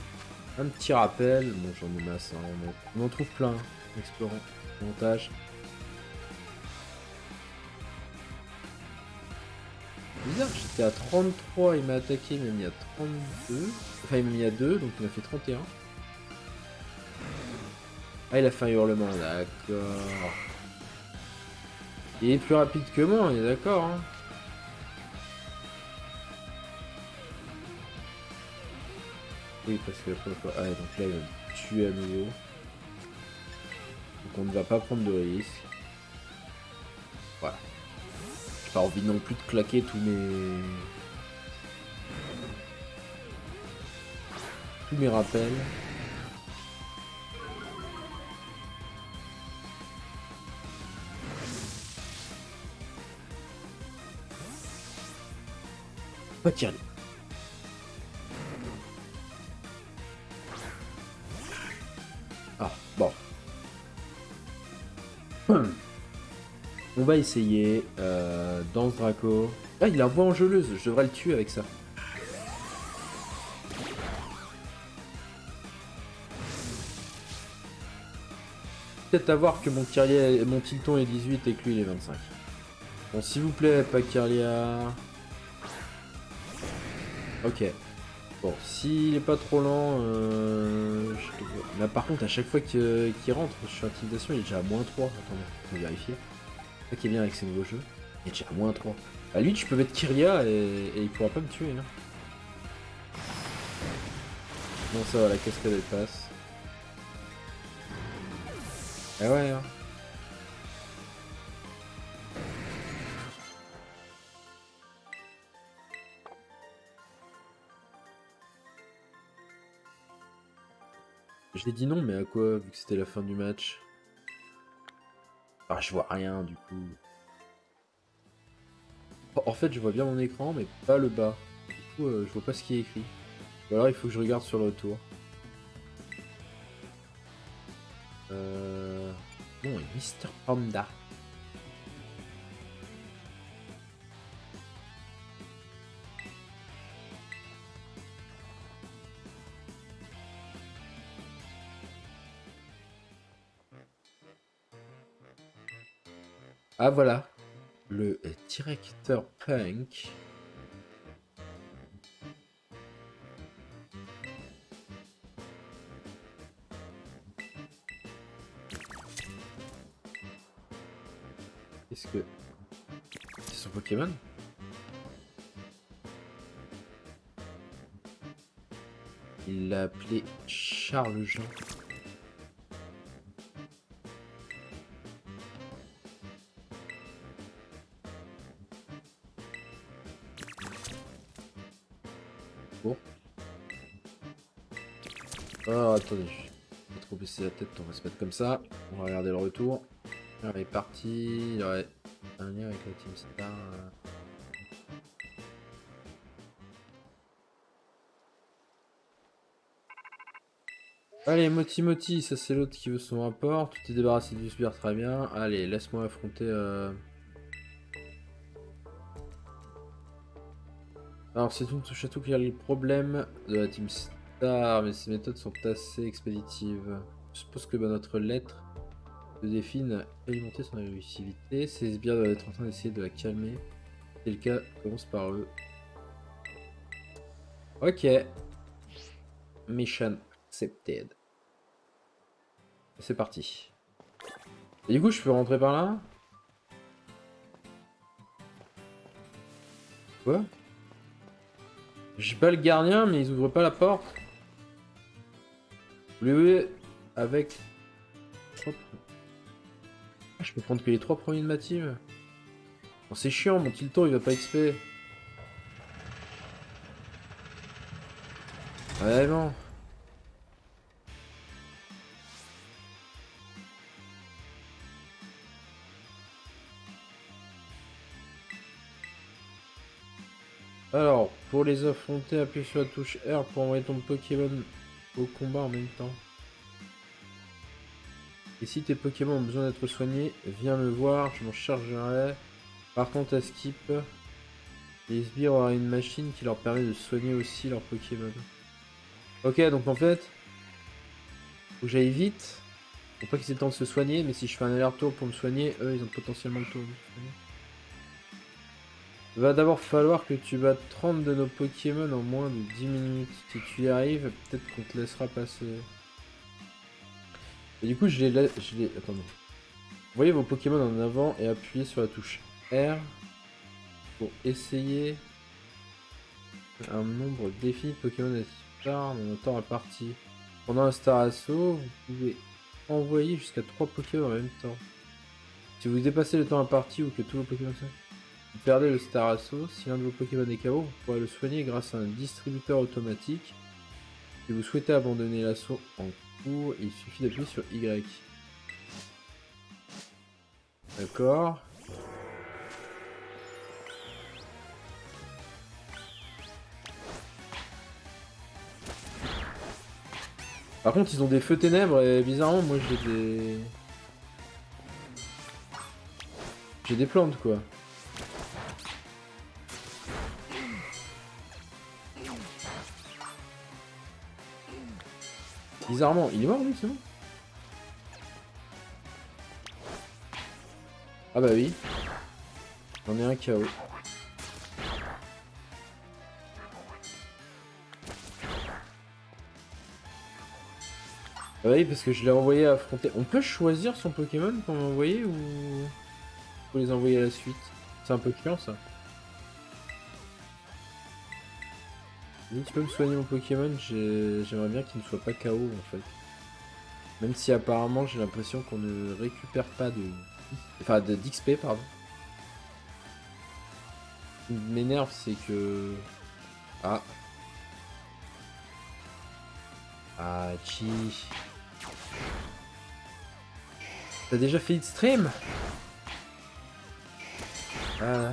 un petit rappel. Bon, j'en ai masse, hein. On en trouve plein. Explorant. Montage. Bizarre, j'étais à 33, il m'a attaqué, il m'a mis à 32. Enfin, il m'a mis à 2, donc il m'a fait 31. Ah, il a fait un hurlement, d'accord. Il est plus rapide que moi, on est d'accord, hein. Oui, parce que la première fois... Ah, donc là, il va me tuer à nouveau. Donc on ne va pas prendre de risque. Voilà. J'ai pas envie non plus de claquer tous mes rappels. Pas tirer. Ah, bon. On va essayer. Danse Draco. Ah, il a voix angeleuse. Je devrais le tuer avec ça. Peut-être avoir que mon Tilton est 18 et que lui il est 25. Bon, s'il vous plaît, pas Kirlia. Ok. Bon, s'il est pas trop lent, là par contre, à chaque fois qu'il rentre sur intimidation, il est déjà à -3. Attendez, faut vérifier. C'est ça qui est bien avec ces nouveaux jeux. Il est déjà à -3. À lui, tu peux mettre Kiria et il pourra pas me tuer. Hein. Non, ça va, la cascade elle passe. Ah ouais, hein. Je l'ai dit non, mais à quoi, vu que c'était la fin du match? Ah, je vois rien du coup. En fait, je vois bien mon écran, mais pas le bas. Du coup, je vois pas ce qui est écrit. Ou alors, il faut que je regarde sur le retour. Non, et Mister Panda. Ah, voilà. Le directeur Punk. Qu'est-ce que... C'est son Pokémon? Il l'a appelé Charles Jean. Bon. Oh, attendez. Je vais trop baisser la tête, on va se mettre comme ça. On va regarder le retour. Alors, il est parti. Il aurait un lien avec la Team Star. Allez, Moti Moti, ça c'est l'autre qui veut son rapport. Tu t'es débarrassé du sbire, très bien. Allez, laisse-moi affronter... Alors, c'est tout ce château qui a le problème de la Team Star, mais ses méthodes sont assez expéditives. Je suppose que notre lettre de défi n'a alimenté son agressivité. Ces sbires doivent être en train d'essayer de la calmer. Si c'est le cas, commence par eux. Ok. Mission accepted. C'est parti. Et du coup, je peux rentrer par là? Quoi? Je bats le gardien, mais ils ouvrent pas la porte. Oui, avec... Ah, je peux prendre que les 3 premiers de ma team. Bon, c'est chiant, mon Tilton il va pas XP. Vraiment. Alors, pour les affronter, appuie sur la touche R pour envoyer ton Pokémon au combat en même temps. Et si tes Pokémon ont besoin d'être soignés, viens me voir, je m'en chargerai. Par contre, à Skip, les sbires auront une machine qui leur permet de soigner aussi leurs Pokémon. Ok, donc en fait, faut que j'aille vite. Faut pas qu'ils aient le temps de se soigner, mais si je fais un aller-retour pour me soigner, eux, ils ont potentiellement le temps de se soigner. Va d'abord falloir que tu battes 30 de nos Pokémon en moins de 10 minutes. Si tu y arrives, peut-être qu'on te laissera passer. Et du coup, je les... Attendez. Voyez vos Pokémon en avant et appuyez sur la touche R pour essayer un nombre défini de Pokémon. Star, on attend la partie. Pendant un Star Assaut, vous pouvez envoyer jusqu'à 3 Pokémon en même temps. Si vous dépassez le temps imparti ou que tous vos Pokémon sont... Vous perdez le Star Assaut. Si l'un de vos Pokémon est KO, vous pourrez le soigner grâce à un distributeur automatique. Si vous souhaitez abandonner l'assaut en cours, il suffit d'appuyer sur Y. D'accord. Par contre, ils ont des feux ténèbres et bizarrement, moi j'ai des plantes quoi. Bizarrement, il est mort lui, c'est bon? Ah bah oui. J'en ai un KO. Ah bah oui, parce que je l'ai envoyé affronter. On peut choisir son Pokémon qu'on m'a envoyé ou faut les envoyer à la suite? C'est un peu chiant ça. Si tu peux me soigner mon Pokémon, j'aimerais bien qu'il ne soit pas KO en fait. Même si apparemment j'ai l'impression qu'on ne récupère pas de... Enfin d'XP pardon. Ce qui m'énerve c'est que... Ah. Ah chi. T'as déjà fait de stream? Ah.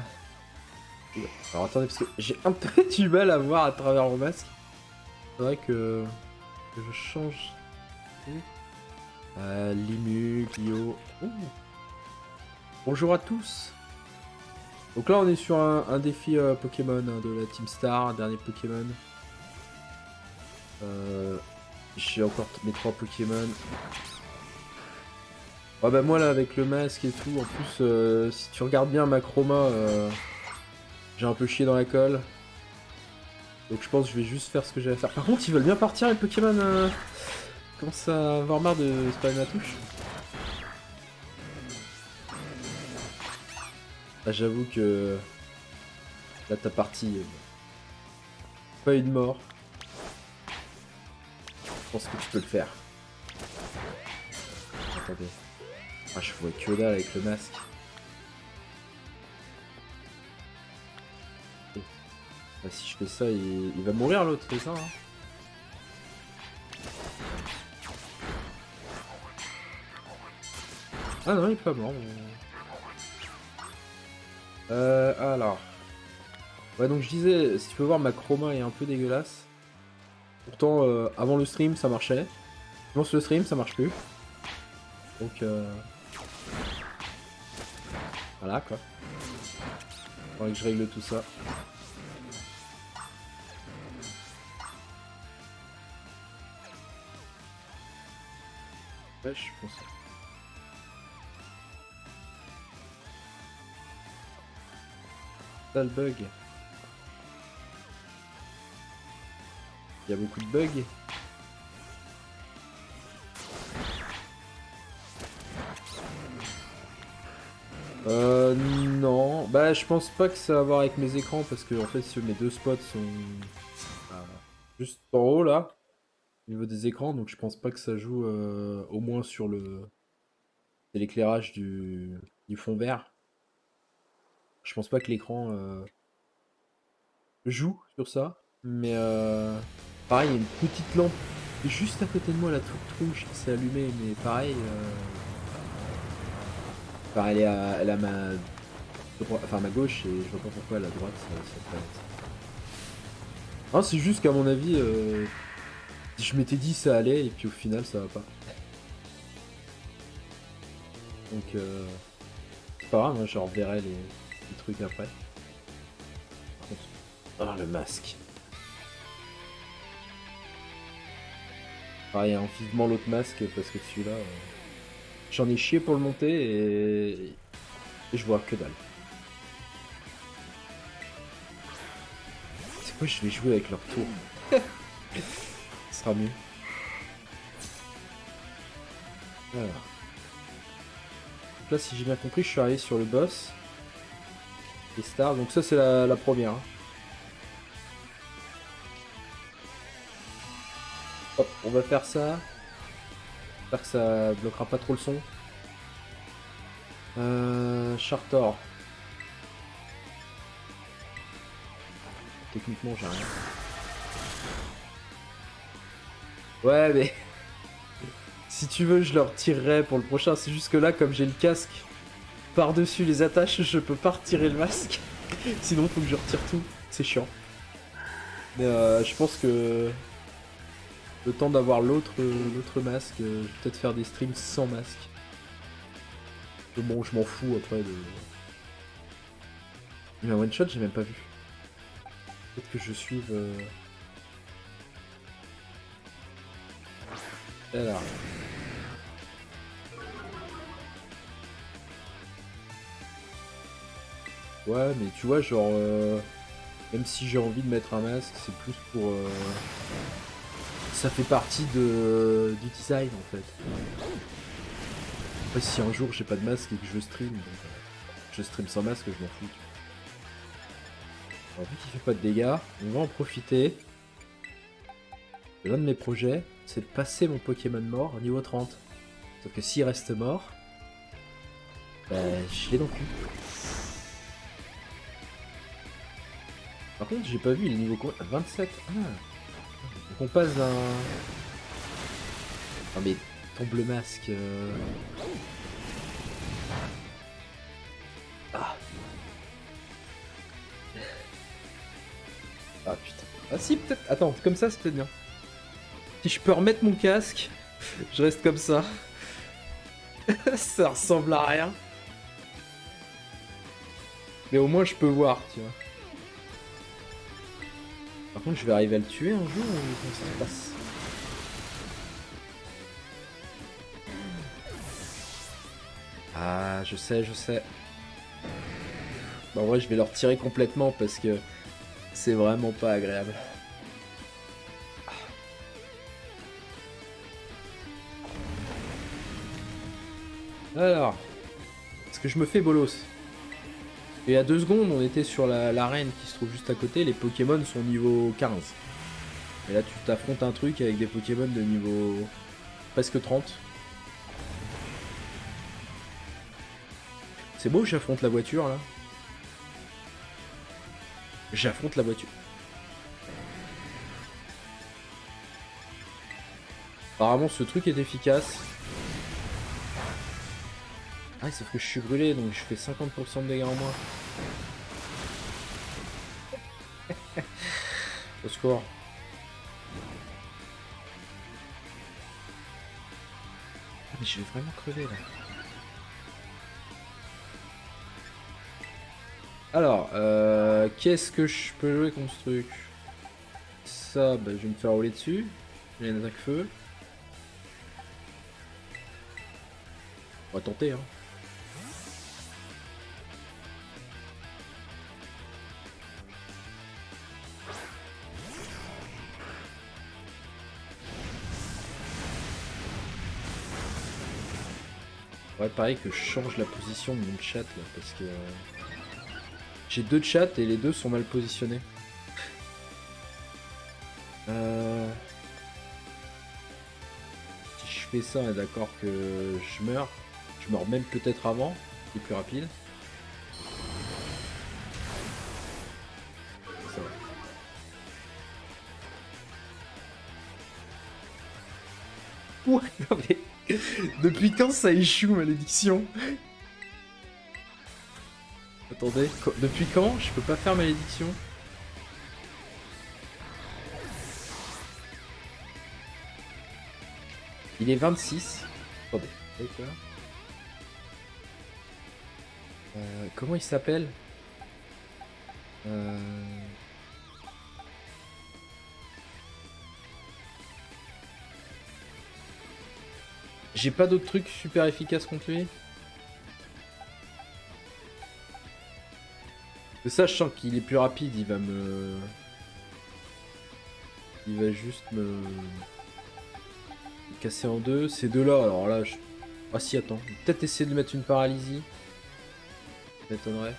Alors attendez parce que j'ai un peu du mal à voir à travers mon masque. Faudrait que je change. Limu, Lio. Bonjour à tous. Donc là on est sur un défi Pokémon hein, de la Team Star, un dernier Pokémon. J'ai encore mes 3 Pokémon. Ah bah moi là avec le masque et tout, en plus si tu regardes bien ma chroma, j'ai un peu chié dans la colle. Donc je pense que je vais juste faire ce que j'ai à faire. Par contre ils veulent bien partir les Pokémon. Commence à avoir marre de spammer ma touche. Ah, j'avoue que là ta partie pas une mort. Je pense que tu peux le faire. Attendez. Ah je vois que dalle avec le masque. Ah, si je fais ça, il va mourir l'autre, c'est ça hein. Ah non, il est pas mort. Alors. Ouais, donc je disais, si tu peux voir, ma chroma est un peu dégueulasse. Pourtant, avant le stream, ça marchait. Je lance le stream, ça marche plus. Donc, voilà, quoi. Faudrait que je règle tout ça. Ouais, je pense. Ça, le bug. Il y a beaucoup de bugs. Non. Bah, je pense pas que ça va voir avec mes écrans parce que en fait, mes deux spots sont juste en haut là, au niveau des écrans, donc je pense pas que ça joue au moins sur l'éclairage du fond vert. Je pense pas que l'écran joue sur ça, mais pareil, il y a une petite lampe juste à côté de moi, la toute rouge qui s'est allumée, mais pareil. Enfin, elle a ma gauche et je vois pas pourquoi elle a droite ça peut être. Non, c'est juste qu'à mon avis, je m'étais dit ça allait et puis au final ça va pas. Donc c'est pas grave, moi je reverrai les trucs après. Ah le masque. Pareil, hein, vivement l'autre masque parce que celui-là, j'en ai chié pour le monter et je vois que dalle. C'est quoi, je vais jouer avec leur tour. Ce sera mieux. Alors. Donc là, si j'ai bien compris, je suis arrivé sur le boss. Les stars, donc ça c'est la première. Hein. Hop, on va faire ça. J'espère que ça bloquera pas trop le son. Chartor. Techniquement, j'ai rien. Ouais, mais... si tu veux, je le retirerai pour le prochain. C'est juste que là, comme j'ai le casque par-dessus les attaches, je peux pas retirer le masque. Sinon, faut que je retire tout. C'est chiant. Mais je pense que... le temps d'avoir l'autre masque, je vais peut-être faire des streams sans masque. Mais bon, je m'en fous après de... Mais un one-shot, j'ai même pas vu. Peut-être que je suive... Alors... ouais, mais tu vois, genre... même si j'ai envie de mettre un masque, c'est plus pour... ça fait partie du design, en fait. Après, si un jour j'ai pas de masque et que je stream, donc, je stream sans masque, je m'en fous. Alors, vu qu'il fait pas de dégâts, on va en profiter. L'un de mes projets, c'est de passer mon Pokémon mort au niveau 30. Sauf que s'il reste mort, bah, je l'ai dans le cul. Par contre, j'ai pas vu, il est niveau combien? 27. Ah. Donc on passe d'un... Ah mais tombe le masque. Ah. Ah putain. Ah si, peut-être... attends, comme ça, c'est peut-être bien. Si je peux remettre mon casque, je reste comme ça. Ça ressemble à rien. Mais au moins, je peux voir, tu vois. Par contre, je vais arriver à le tuer un jour ou comment ça se passe? Ah, je sais, je sais. Bah, en vrai, je vais le retirer complètement parce que c'est vraiment pas agréable. Alors, est-ce que je me fais bolos? Et il y a 2 secondes, on était sur l'arène qui se trouve juste à côté, les Pokémon sont niveau 15. Et là, tu t'affrontes un truc avec des Pokémon de niveau presque 30. C'est beau, j'affronte la voiture là. J'affronte la voiture. Apparemment, ce truc est efficace. Ah, sauf que je suis brûlé, donc je fais 50% de dégâts en moins. Au secours. Ah, mais je vais vraiment crever là. Alors, qu'est-ce que je peux jouer contre ce truc? Ça, bah, je vais me faire rouler dessus. J'ai une attaque feu. On va tenter, hein. Ouais, pareil que je change la position de mon chat là, parce que j'ai 2 chats et les 2 sont mal positionnés. Si je fais ça, on est d'accord que je meurs. Je meurs même peut-être avant, c'est plus rapide. Ça va. Ouais, non mais... depuis quand ça échoue, malédiction? Attendez, depuis quand je peux pas faire malédiction? Il est 26. Attendez, d'accord. Comment il s'appelle? J'ai pas d'autres trucs super efficaces contre lui. De ça, je sens qu'il est plus rapide, il va me... il va juste me casser en deux. Ces deux-là, alors là, je... ah si, attends. Peut-être essayer de mettre une paralysie. Ça m'étonnerait.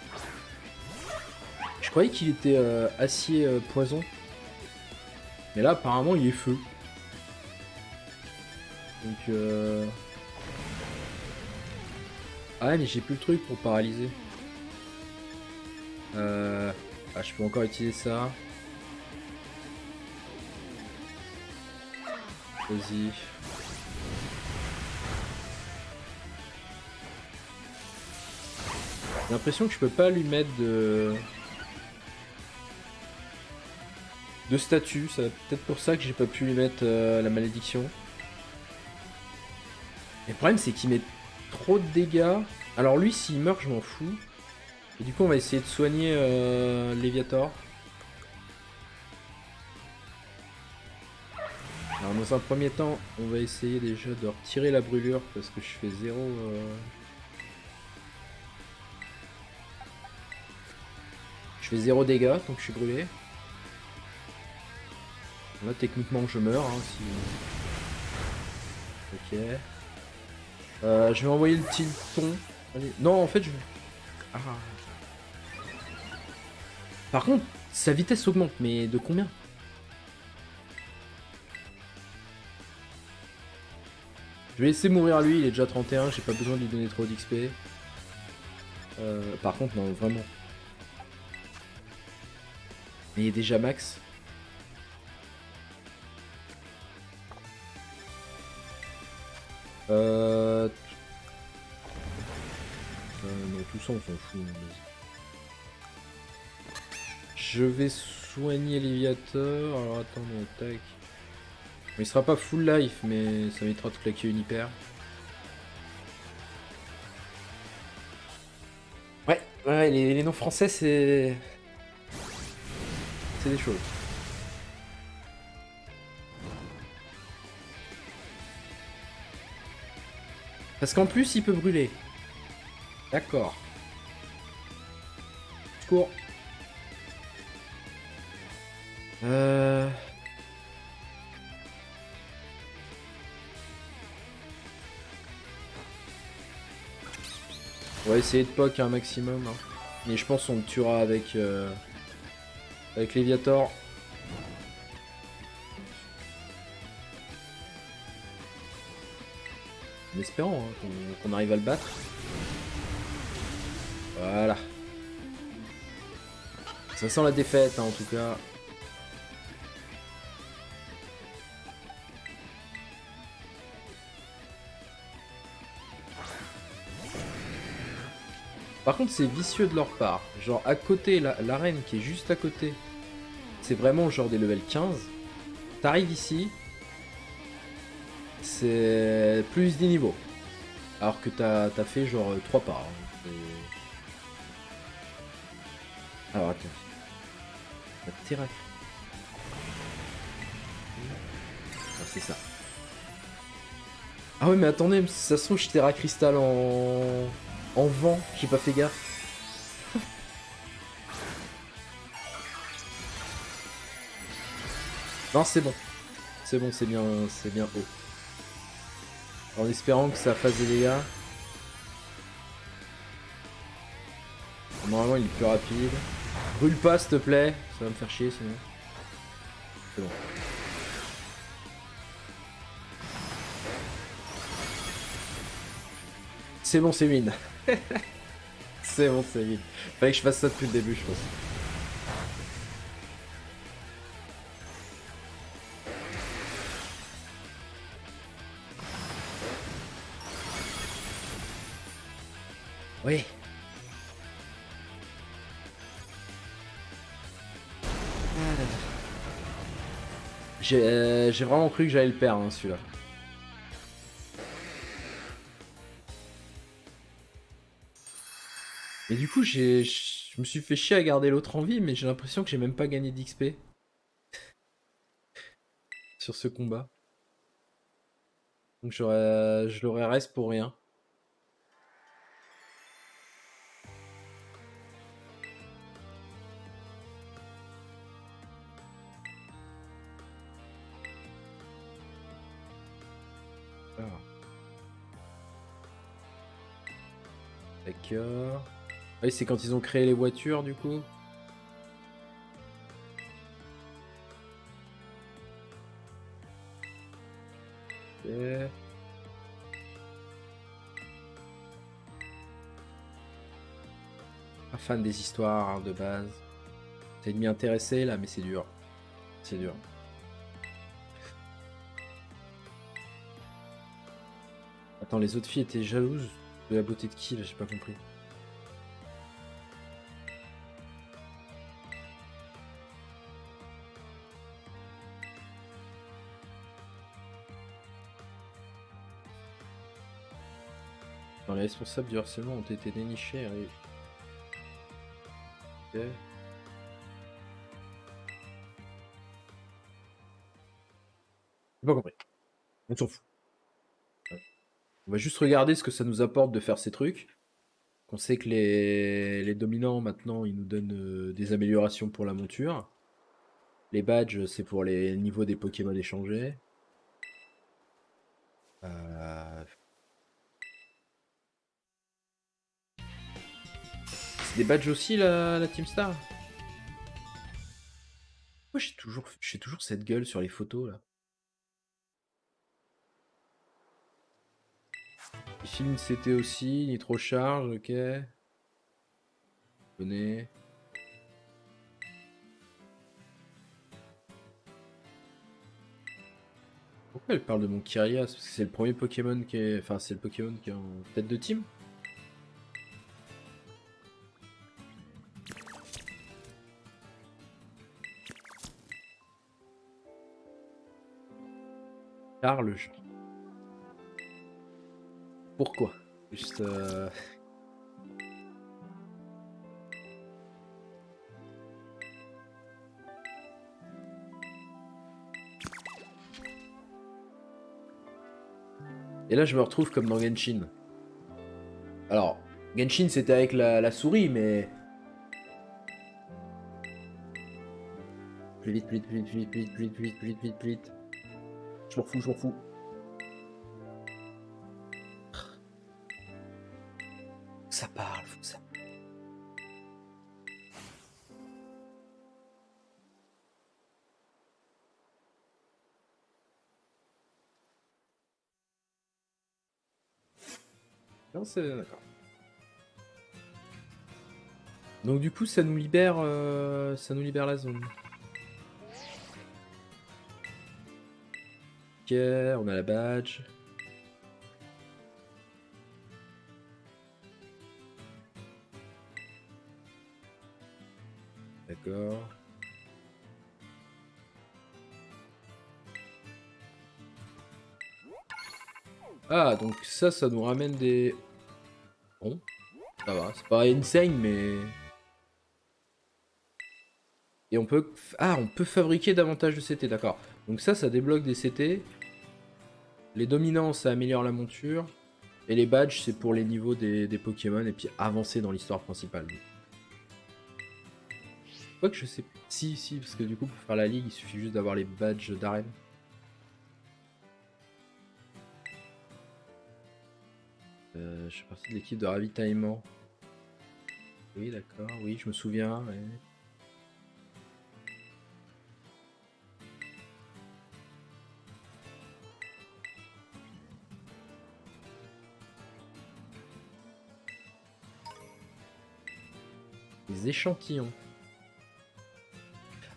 Je croyais qu'il était acier poison. Mais là, apparemment, il est feu. Donc ah ouais, mais j'ai plus le truc pour paralyser. Ah, je peux encore utiliser ça. Vas-y. J'ai l'impression que je peux pas lui mettre de statut. C'est peut-être pour ça que j'ai pas pu lui mettre la malédiction. Et le problème, c'est qu'il met trop de dégâts. Alors lui, s'il meurt, je m'en fous. Et du coup, on va essayer de soigner Léviator. Alors dans un premier temps, on va essayer déjà de retirer la brûlure parce que je fais 0... Je fais 0 dégâts donc je suis brûlé. Là techniquement je meurs hein, si... Ok. Je vais envoyer le tilton. Allez. Non en fait je... Ah. Par contre, sa vitesse augmente, mais de combien? Je vais laisser mourir lui, il est déjà 31, j'ai pas besoin de lui donner trop d'XP. Par contre, non, vraiment. Mais il est déjà max. Non, tout ça on s'en fout. Je vais soigner Léviator. Alors attends, tac. Il sera pas full life, mais ça m'évitera de claquer une hyper. Ouais, les noms français, c'est des choses. Parce qu'en plus, il peut brûler. D'accord. Secours. On va essayer de poke un maximum. Hein. Mais je pense qu'on le tuera avec Léviator. En espérant hein, qu'on arrive à le battre. Voilà. Ça sent la défaite hein, en tout cas. Par contre c'est vicieux de leur part. Genre à côté, l'arène qui est juste à côté. C'est vraiment genre des levels 15. T'arrives ici. C'est plus 10 niveaux. Alors que t'as fait genre 3 pas. Hein. Alors attends. La Terra. Ah, c'est ça. Ah ouais mais attendez, ça se trouve je Terra Cristal en vent, j'ai pas fait gaffe. Non c'est bon. C'est bon, c'est bien haut. En espérant que ça fasse des dégâts. Normalement il est plus rapide. Brûle pas s'il te plaît, ça va me faire chier sinon. C'est bon. C'est bon, c'est win. C'est bon, c'est win. Fallait que je fasse ça depuis le début, je pense. Oui. J'ai vraiment cru que j'allais le perdre, hein, celui-là. Et du coup, je me suis fait chier à garder l'autre en vie, mais j'ai l'impression que j'ai même pas gagné d'XP sur ce combat. Donc je l'aurais reste pour rien. Alors. D'accord. Oui, c'est quand ils ont créé les voitures, du coup. Ok. fan des histoires de base. J'essaie de m'y intéresser là, mais c'est dur. C'est dur. Attends, les autres filles étaient jalouses de la beauté de qui là? J'ai pas compris. Non, les responsables du harcèlement ont été dénichés. Ok. J'ai pas compris. On s'en fout. On va juste regarder ce que ça nous apporte de faire ces trucs. On sait que les dominants, maintenant, ils nous donnent des améliorations pour la monture. Les badges, c'est pour les niveaux des Pokémon échangés. C'est des badges aussi, la Team Star? Moi, j'ai toujours cette gueule sur les photos, là. Les films CT aussi, Nitro Charge, ok. Venez. Pourquoi elle parle de mon Kyrias? Parce que c'est le premier Pokémon qui est... Enfin, c'est le Pokémon qui est en tête de team. Parle. Pourquoi? Juste... Et là, je me retrouve comme dans Genshin. Alors, Genshin, c'était avec la souris, mais... Plus vite, plus vite, plus vite, plus vite, plus vite, plus vite, plus vite, plus vite, plus vite. Je m'en fous, je m'en fous. Faut que ça parle, faut que ça... Non, c'est... D'accord. Donc du coup, ça nous libère la zone. Ok, on a la badge. D'accord. Ah, donc ça nous ramène des... Bon, ça va, c'est pas insane, mais... Et on peut... Ah, on peut fabriquer davantage de CT, d'accord. Donc ça débloque des CT. Les dominants, ça améliore la monture. Et les badges, c'est pour les niveaux des Pokémon et puis avancer dans l'histoire principale. Quoique je sais... Si, parce que du coup, pour faire la ligue, il suffit juste d'avoir les badges d'arène. Je fais partie de l'équipe de ravitaillement. Oui, d'accord, oui, je me souviens. Ouais. Les échantillons.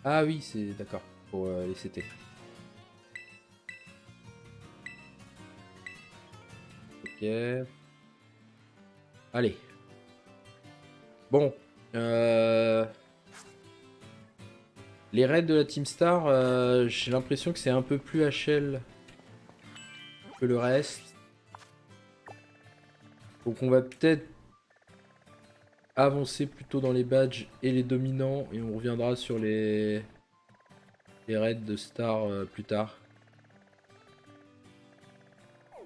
Ah oui, c'est d'accord, pour les CT. Ok. Allez. Bon. Les raids de la Team Star, j'ai l'impression que c'est un peu plus HL que le reste. Donc on va peut-être avancer plutôt dans les badges et les dominants et on reviendra sur les raids de Star plus tard. De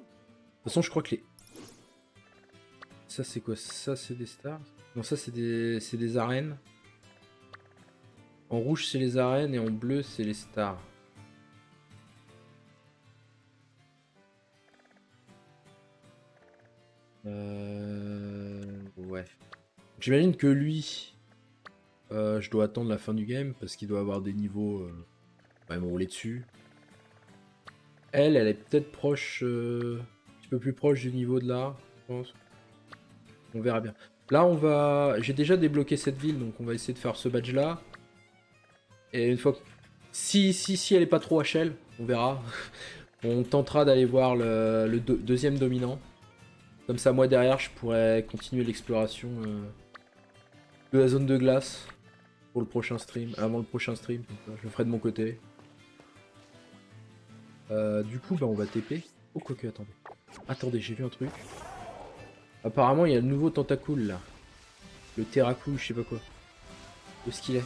toute façon, je crois que les... Ça, c'est quoi? Ça, c'est des stars? Non, ça, c'est des arènes. En rouge, c'est les arènes et en bleu, c'est les stars. Ouais. J'imagine que lui, je dois attendre la fin du game parce qu'il doit avoir des niveaux... Bah, ils m'ont roulé dessus. Elle est peut-être proche... un petit peu plus proche du niveau de là, je pense. On verra bien. Là, on va... J'ai déjà débloqué cette ville, donc on va essayer de faire ce badge-là. Et une fois que... Si elle est pas trop HL, on verra. On tentera d'aller voir le deuxième dominant. Comme ça, moi, derrière, je pourrais continuer l'exploration de la zone de glace pour le prochain stream. Avant le prochain stream, donc, je le ferai de mon côté. Du coup, bah, on va TP. Oh, quoique, attendez. Attendez, j'ai vu un truc. Apparemment, il y a le nouveau tentacule, là. Le Terracool, je sais pas quoi. Où est-ce qu'il est?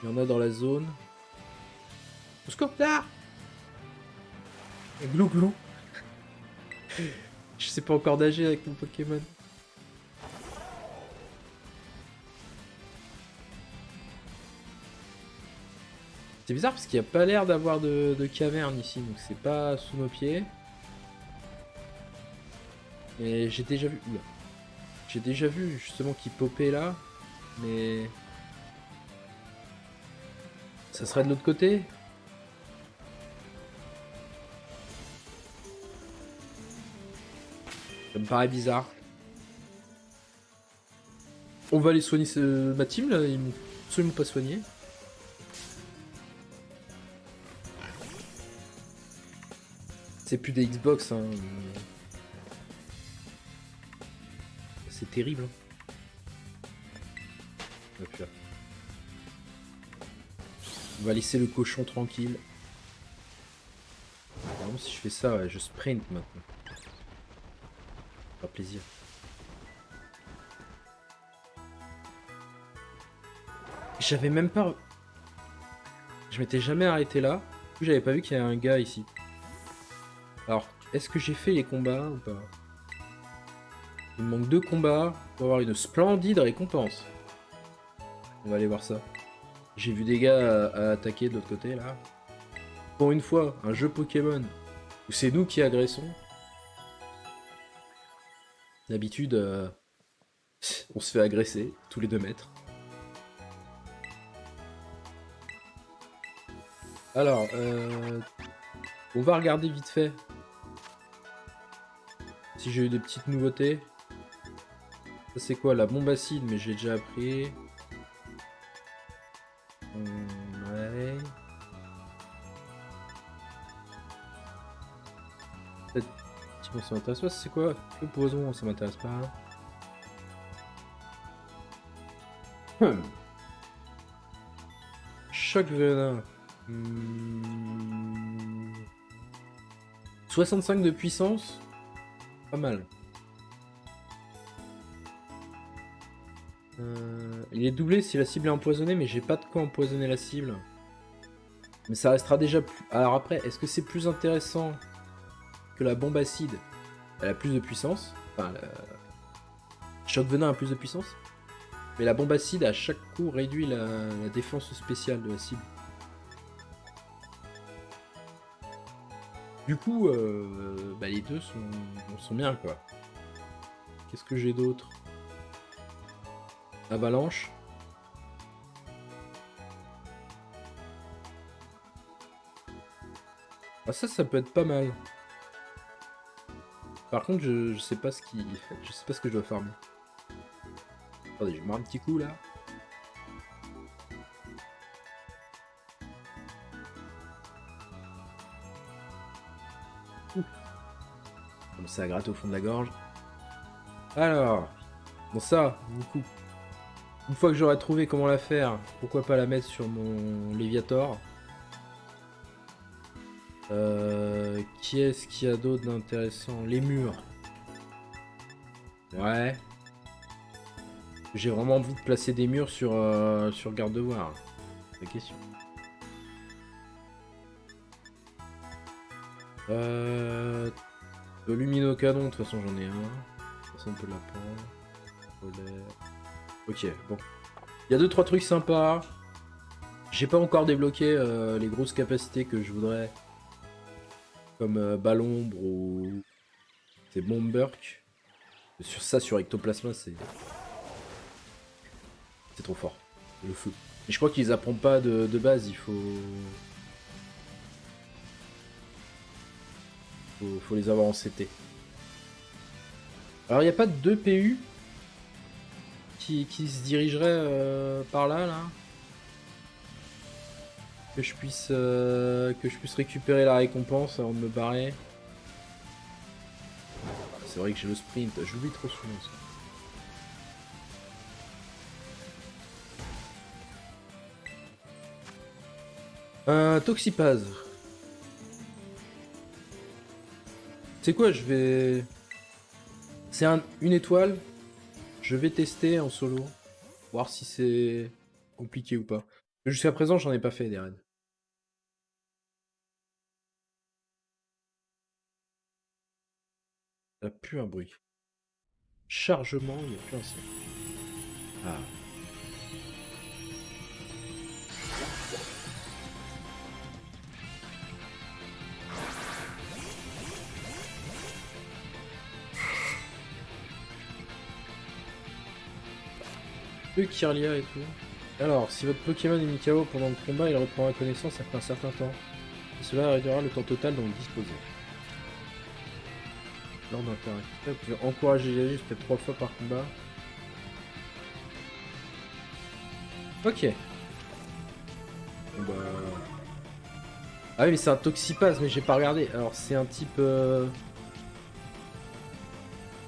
Il y en a dans la zone. Au secours, là! Glou glou. Je sais pas encore nager avec mon Pokémon. C'est bizarre parce qu'il n'y a pas l'air d'avoir de caverne ici, donc c'est pas sous nos pieds. Et j'ai déjà vu... Oula. J'ai déjà vu justement qu'il popait là, mais... Ça serait de l'autre côté? Ça me paraît bizarre. On va aller soigner ma team là, ils m'ont absolument pas soigné. C'est plus des Xbox, hein. C'est terrible. Hein. On va laisser le cochon tranquille. Vraiment, si je fais ça, ouais, je sprint maintenant. Pas plaisir. J'avais même pas... Je m'étais jamais arrêté là. Du coup, j'avais pas vu qu'il y avait un gars ici. Alors, est-ce que j'ai fait les combats ou pas? Il me manque 2 combats pour avoir une splendide récompense. On va aller voir ça. J'ai vu des gars à attaquer de l'autre côté là. Pour une fois, un jeu Pokémon où c'est nous qui agressons. D'habitude, on se fait agresser tous les 2 mètres. Alors, on va regarder vite fait si j'ai eu des petites nouveautés. Ça c'est quoi? La bombe acide, mais j'ai déjà appris. Ouais. Peut-être... Ça m'intéresse pas, c'est quoi? Le poison, ça m'intéresse pas. Choc venin. 65 de puissance. Pas mal. Il est doublé si la cible est empoisonnée, mais j'ai pas de quoi empoisonner la cible. Mais ça restera déjà plus... Alors après, est-ce que c'est plus intéressant que la bombe acide? Elle a plus de puissance. Enfin, Choc venin a plus de puissance. Mais la bombe acide, à chaque coup, réduit la défense spéciale de la cible. Du coup, bah, les deux sont bien, quoi. Qu'est-ce que j'ai d'autre? Avalanche. Ah ça peut être pas mal. Par contre, je sais pas ce qui... Je sais pas ce que je dois farmer. Attendez, je vais boire un petit coup, là. Comme ça gratte au fond de la gorge. Alors... Bon ça, du coup... Une fois que j'aurai trouvé comment la faire, pourquoi pas la mettre sur mon Léviator. Qui est-ce qu'il y a d'autre d'intéressant? Les murs. Ouais. J'ai vraiment envie de placer des murs sur garde-devoir. C'est la question. Le lumino-canon, de toute façon j'en ai un. De toute façon on peut la prendre. Ok, bon. Il y a 2-3 trucs sympas. J'ai pas encore débloqué les grosses capacités que je voudrais. Comme Ballombre ou... C'est Bomberk. Sur ça, sur Ectoplasma, c'est trop fort. Le feu. Mais je crois qu'ils apprennent pas de base, il faut les avoir en CT. Alors il n'y a pas de 2 PU qui se dirigeraient par là, là. Que je puisse récupérer la récompense avant de me barrer. C'est vrai que j'ai le sprint, j'oublie trop souvent ça. Toxipaz. C'est quoi, je vais... C'est une étoile. Je vais tester en solo. Voir si c'est compliqué ou pas. Jusqu'à présent, j'en ai pas fait des raids. Il n'y a plus un bruit. Chargement, il n'y a plus un son. Ah. Le Kirlia et tout. Alors, si votre Pokémon est mis KO pendant le combat, il reprendra connaissance après un certain temps. Et cela réduira le temps total dont vous disposez. Lors d'interaction, vous pouvez encourager les agir jusqu'à 3 fois par combat. Ok. Bah... Ah oui, mais c'est un Toxipaz, mais j'ai pas regardé. Alors, c'est un type...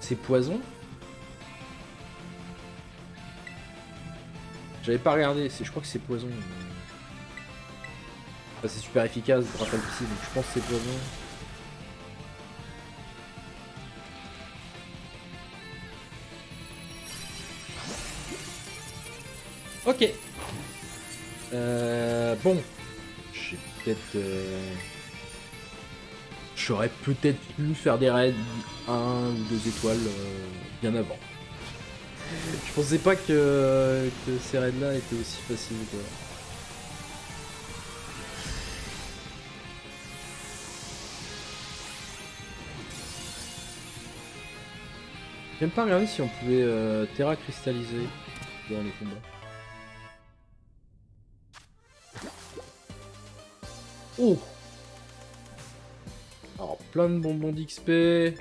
C'est poison. J'avais pas regardé, je crois que c'est poison. Mais... Enfin, c'est super efficace, rappel psy, donc je pense que c'est poison. Ok. Bon. J'ai peut-être... J'aurais peut-être pu faire des raids 1 ou 2 étoiles bien avant. Je pensais pas que ces raids là étaient aussi faciles quoi. J'aime pas regarder si on pouvait Terra cristalliser dans les combats. Oh! Alors plein de bonbons d'XP.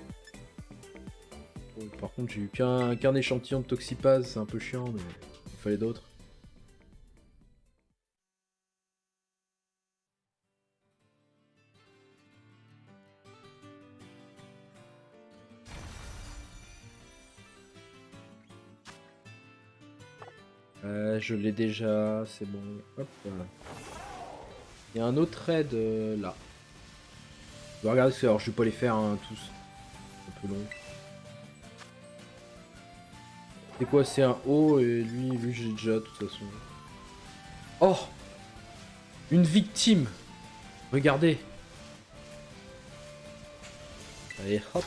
Par contre j'ai eu qu'un échantillon de Toxipaz, c'est un peu chiant mais il fallait d'autres. Je l'ai déjà, c'est bon. Hop. Il y a un autre raid là. Je vais regarder, alors je vais pas les faire hein, tous. Un peu long. C'est quoi, c'est un O et lui j'ai déjà de toute façon. Oh! Une victime! Regardez! Allez, hop!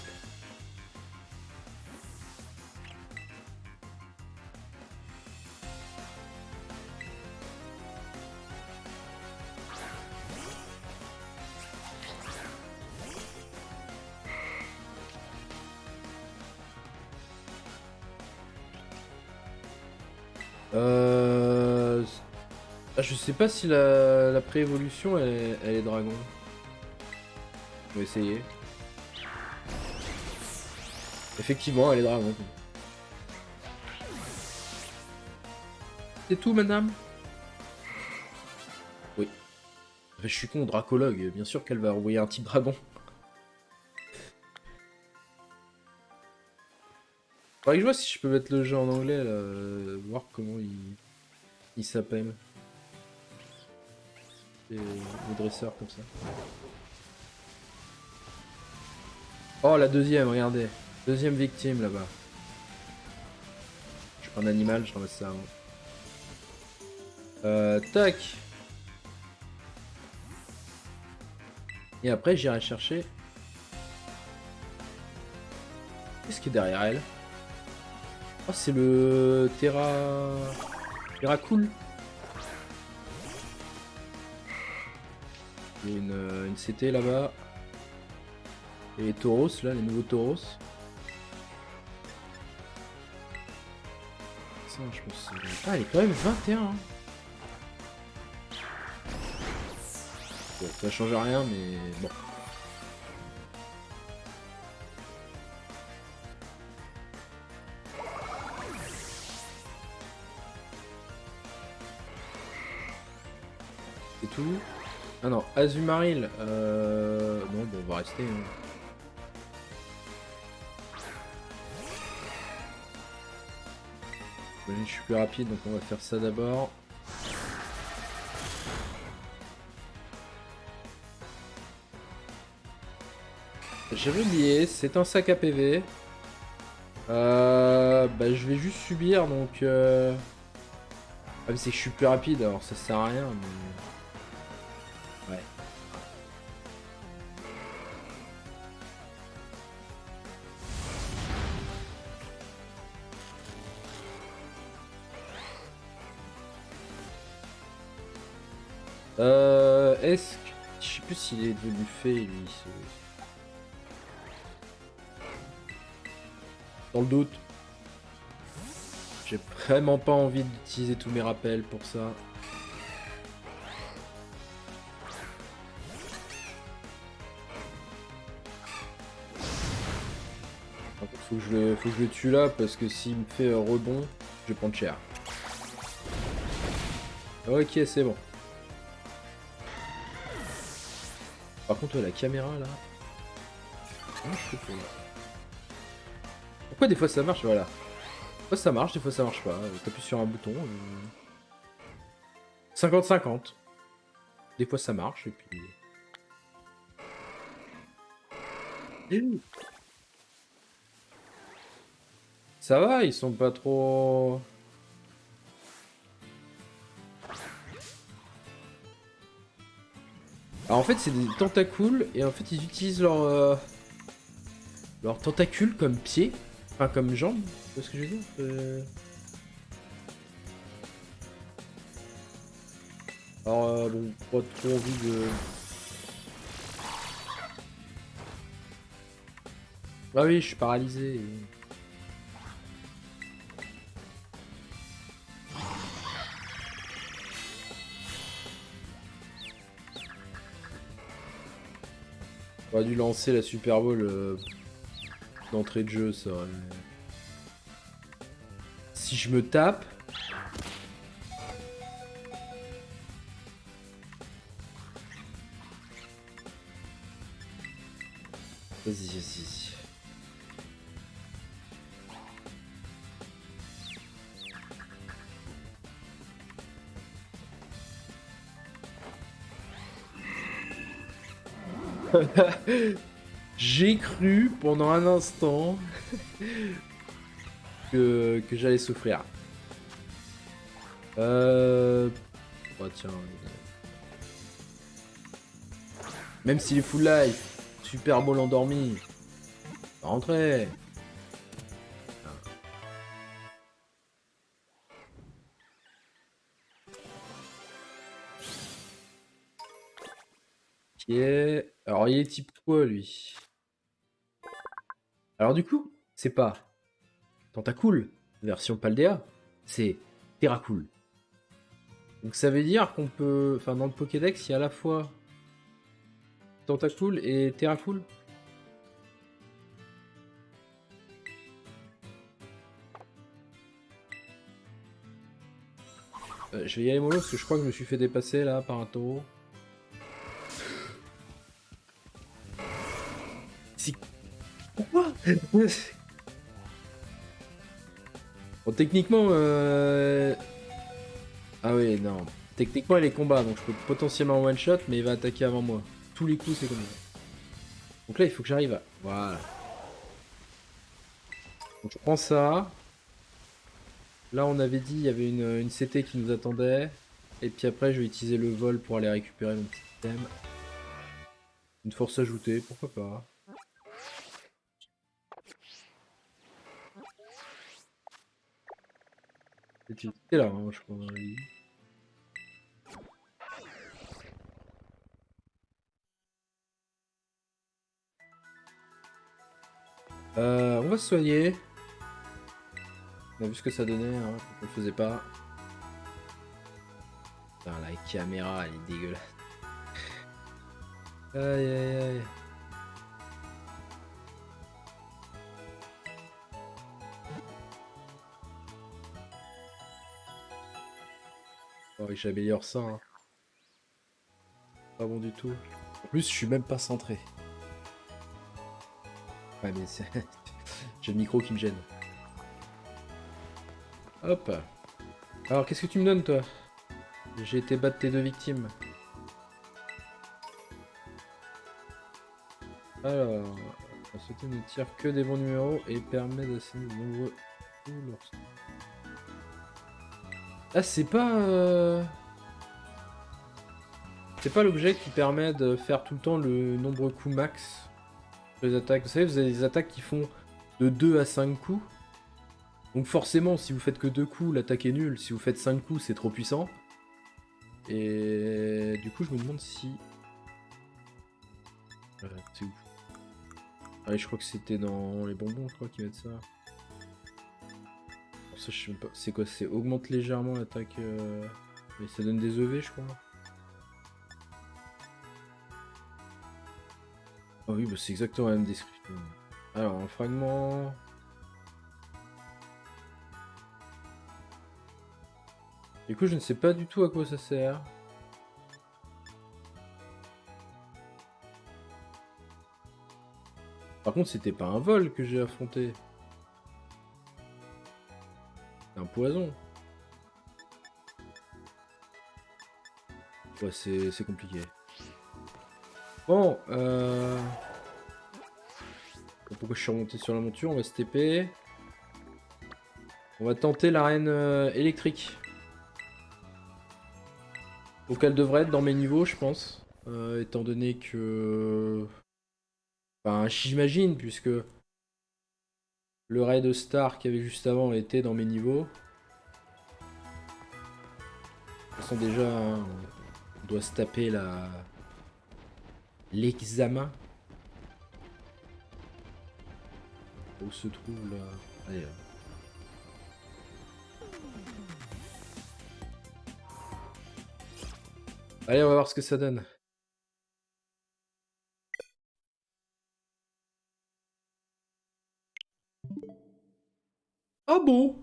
Je sais pas si la préévolution elle est dragon. On va essayer. Effectivement, elle est dragon. C'est tout, madame? Oui. Je suis con, dracologue. Bien sûr qu'elle va envoyer un type dragon. Faudrait que je vois si je peux mettre le jeu en anglais, là, voir comment il s'appelle. Les dresseurs comme ça. Oh, la deuxième, regardez. Deuxième victime là-bas. Je prends un animal, je ramasse ça avant. Tac. Et après, j'irai chercher. Qu'est-ce qui est derrière elle? Oh, c'est le Terra Cool. Il y a une CT là-bas. Et les Tauros, là, les nouveaux Tauros. Ça, je pense que c'est... Ah, il est quand même 21. Hein. Bon, ça change rien, mais bon. tout. Ah non, Azumarill. Non, bon, on va rester. Hein. Je suis plus rapide, donc on va faire ça d'abord. J'avais oublié, c'est un sac à PV. Bah, je vais juste subir, donc... Ah, mais c'est que je suis plus rapide, alors ça sert à rien, mais... Ouais. Est-ce que... Je sais plus s'il est devenu fait, lui. Dans le doute. J'ai vraiment pas envie d'utiliser tous mes rappels pour ça. Faut que je le tue là, parce que s'il me fait rebond, je vais prendre cher. Ok, c'est bon. Par contre, la caméra là... Ah, je sais pas. Pourquoi des fois ça marche? Voilà. Des fois ça marche, des fois ça marche pas. T'appuies sur un bouton. 50-50. Des fois ça marche et puis... Ça va, ils sont pas trop... Alors en fait c'est des tentacules et en fait ils utilisent leurs tentacules comme pieds, enfin comme jambes, tu vois ce que je veux dire Alors bon, pas trop envie de... Ah oui, je suis paralysé. J'aurais dû lancer la Super Bowl d'entrée de jeu, ça aurait... Si je me tape... Vas-y, vas-y. J'ai cru pendant un instant que j'allais souffrir. Oh tiens. Même s'il est full life, Super Bowl endormi. Rentrez. Ok. Alors il est type quoi lui? Alors du coup, c'est pas Tentacool, version Paldea, c'est Terracool. Donc ça veut dire qu'on peut... Enfin dans le Pokédex, il y a à la fois Tentacool et Terracool. Je vais y aller mollo parce que je crois que je me suis fait dépasser là par un taureau. Si... Pourquoi? Bon, techniquement... Ah oui, non. Techniquement, il est combat, donc je peux potentiellement one-shot, mais il va attaquer avant moi. Tous les coups, c'est comme ça. Donc là, il faut que j'arrive à... Voilà. Donc je prends ça. Là, on avait dit il y avait une CT qui nous attendait. Et puis après, je vais utiliser le vol pour aller récupérer mon petit item. Une force ajoutée, pourquoi pas. C'était là, hein, je crois. On va se soigner. On a vu ce que ça donnait, hein, on le faisait pas. Putain, la caméra, elle est dégueulasse. Aïe aïe aïe. Oh, j'améliore ça. Hein. Pas bon du tout. En plus, je suis même pas centré. Ouais, mais c'est... J'ai le micro qui me gêne. Hop. Alors, qu'est-ce que tu me donnes, toi? J'ai été battre tes deux victimes. Alors... La sauter ne tire que des bons numéros et permet d'assigner de nombreux... Ah, c'est pas... C'est pas l'objet qui permet de faire tout le temps le nombre de coups max sur les attaques. Vous savez, vous avez des attaques qui font de 2 à 5 coups. Donc forcément, si vous faites que 2 coups, l'attaque est nulle. Si vous faites 5 coups, c'est trop puissant. Et du coup, je me demande si... c'est où? Allez, je crois que c'était dans les bonbons, je crois qu'ils mettent ça. Bon, ça, je sais même pas. C'est quoi? C'est augmente légèrement l'attaque... Mais ça donne des EV, je crois. Ah oui, bah c'est exactement la même description. Alors, un fragment... Du coup, je ne sais pas du tout à quoi ça sert. Par contre, c'était pas un vol que j'ai affronté. C'est un poison. Ouais, c'est compliqué. Bon, pourquoi je suis remonté sur la monture? On va se TP. On va tenter l'arène électrique. Donc elle devrait être dans mes niveaux, je pense. Étant donné que... Enfin, j'imagine, puisque... Le raid Star qu'il y avait juste avant était dans mes niveaux. De toute façon, déjà, hein, on doit se taper l'examen. Où se trouve là? Allez, là. Allez, on va voir ce que ça donne. Ah bon?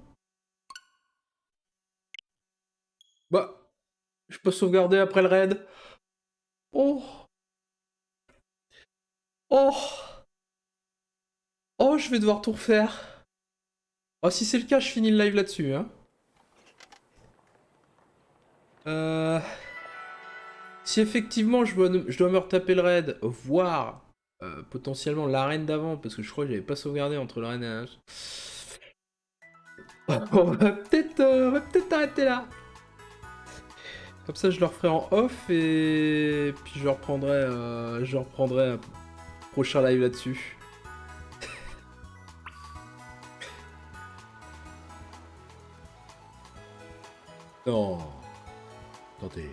Bah, je peux sauvegarder après le raid. Oh! Oh! Oh, je vais devoir tout refaire. Oh, si c'est le cas, je finis le live là-dessus, hein. Euh... Si effectivement je dois me retaper le raid, voire potentiellement l'arène d'avant, parce que je crois que j'avais pas sauvegardé entre l'arène et la... On va peut-être arrêter là. Comme ça, je le referai en off et puis je reprendrai un prochain live là-dessus. Non. Attendez.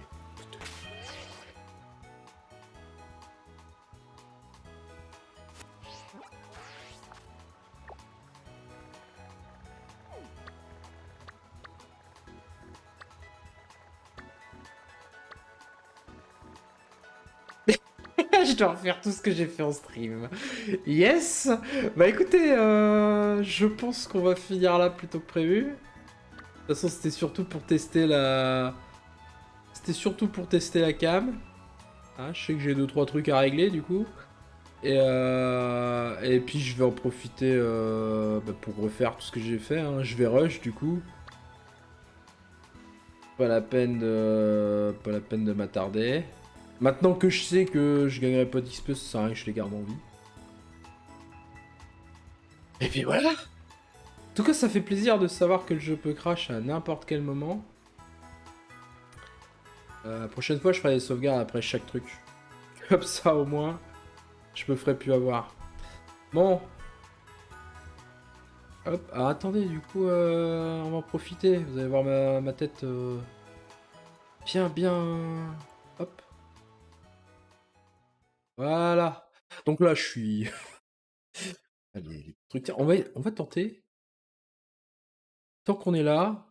Je dois refaire tout ce que j'ai fait en stream. Yes. Bah écoutez, je pense qu'on va finir là plutôt que prévu. De toute façon, c'était surtout pour tester la... C'était surtout pour tester la cam. Hein, je sais que j'ai 2-3 trucs à régler du coup. Et puis je vais en profiter pour refaire tout ce que j'ai fait. Hein. Je vais rush du coup. Pas la peine de m'attarder. Maintenant que je sais que je gagnerai pas d'XP, ça sert à rien que je les garde en vie. Et puis voilà. En tout cas, ça fait plaisir de savoir que le jeu peut crash à n'importe quel moment. La prochaine fois, je ferai des sauvegardes après chaque truc. Comme ça, au moins, je me ferai plus avoir. Bon. Hop. Ah, attendez, du coup, on va en profiter. Vous allez voir ma tête bien... Hop. Voilà. Donc là, je suis... Allez, les trucs... Tiens, on va tenter. Tant qu'on est là...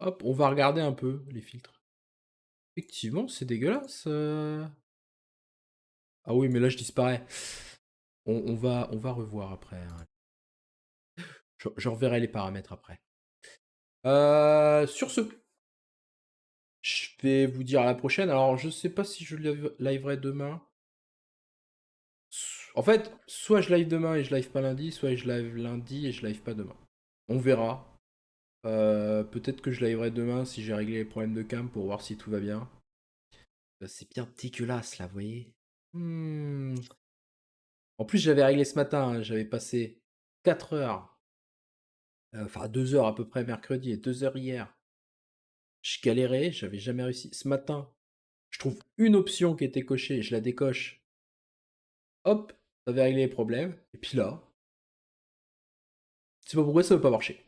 Hop, on va regarder un peu les filtres. Effectivement, c'est dégueulasse. Ah oui, mais là, je disparais. On va revoir après. Hein. Je reverrai les paramètres après. Sur ce, Je vais vous dire à la prochaine. Alors, je sais pas si je liverai demain. En fait, soit je live demain et je live pas lundi, soit je live lundi et je live pas demain. On verra. Peut-être que je liverai demain si j'ai réglé les problèmes de cam pour voir si tout va bien. C'est bien dégueulasse là, vous voyez. En plus, j'avais réglé ce matin, hein, j'avais passé 4 heures, enfin 2 heures à peu près mercredi et 2 heures hier. Je galérais, j'avais jamais réussi. Ce matin, je trouve une option qui était cochée, je la décoche. Hop, ça avait réglé les problèmes. Et puis là, je sais pas pourquoi ça veut pas marcher.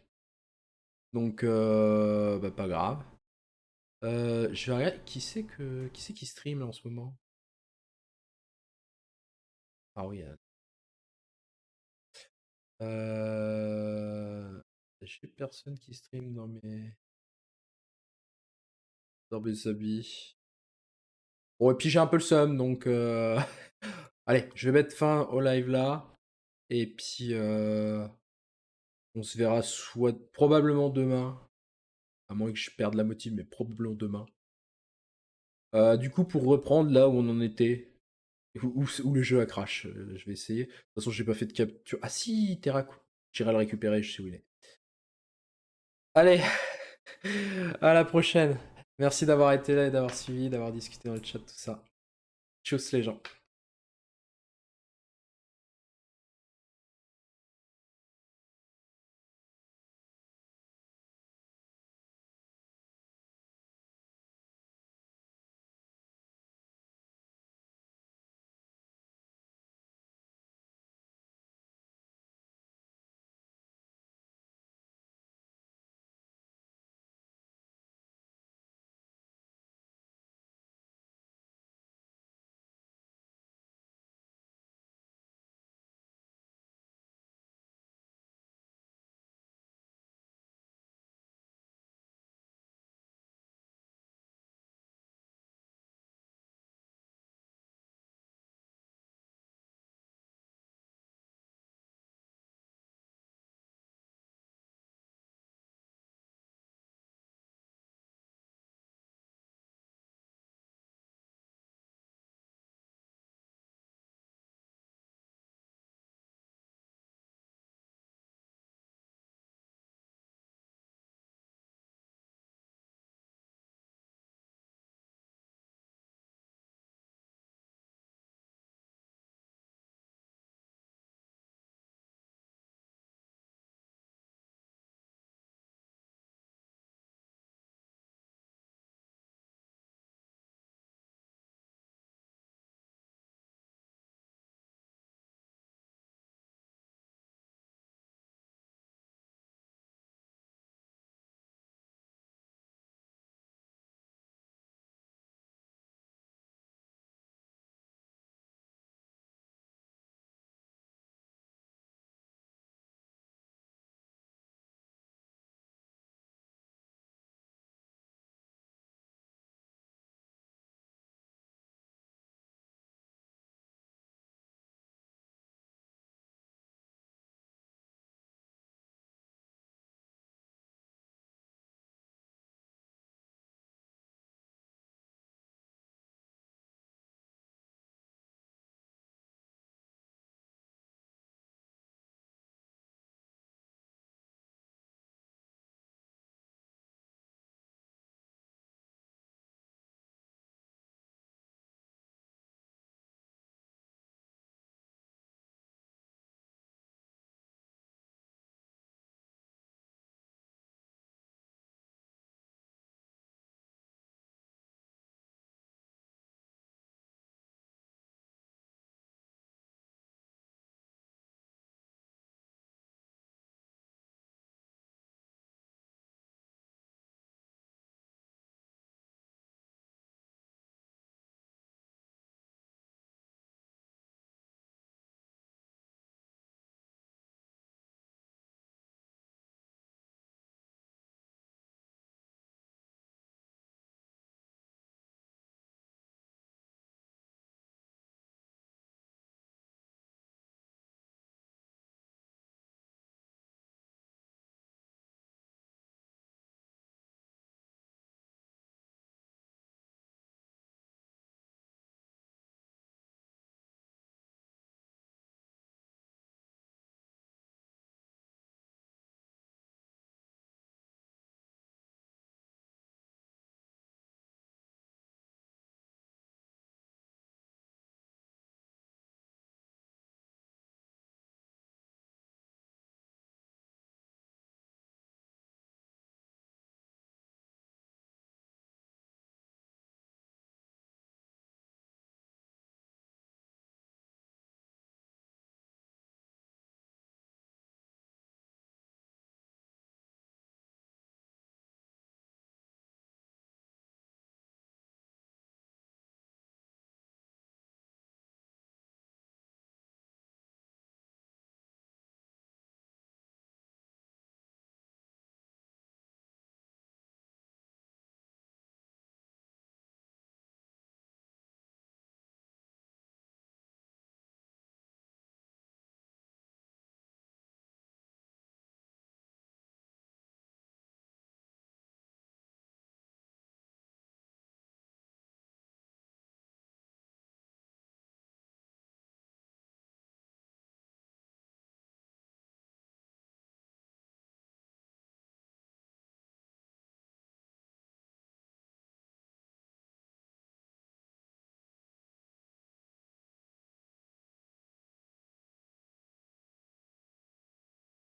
Donc, bah, pas grave. Je vais regarder qui c'est qui stream là en ce moment. Ah oui. J'ai personne qui stream dans mes habits. Bon, et puis j'ai un peu le seum, donc allez, je vais mettre fin au live là. Et puis on se verra soit probablement demain, à moins que je perde la motive, mais probablement demain. Du coup, pour reprendre là où on en était, où le jeu a crash, je vais essayer. De toute façon, j'ai pas fait de capture. Ah si, Terraku. J'irai le récupérer, je sais où il est. Allez, à la prochaine. Merci d'avoir été là et d'avoir suivi, d'avoir discuté dans le chat, tout ça. Tchuss les gens.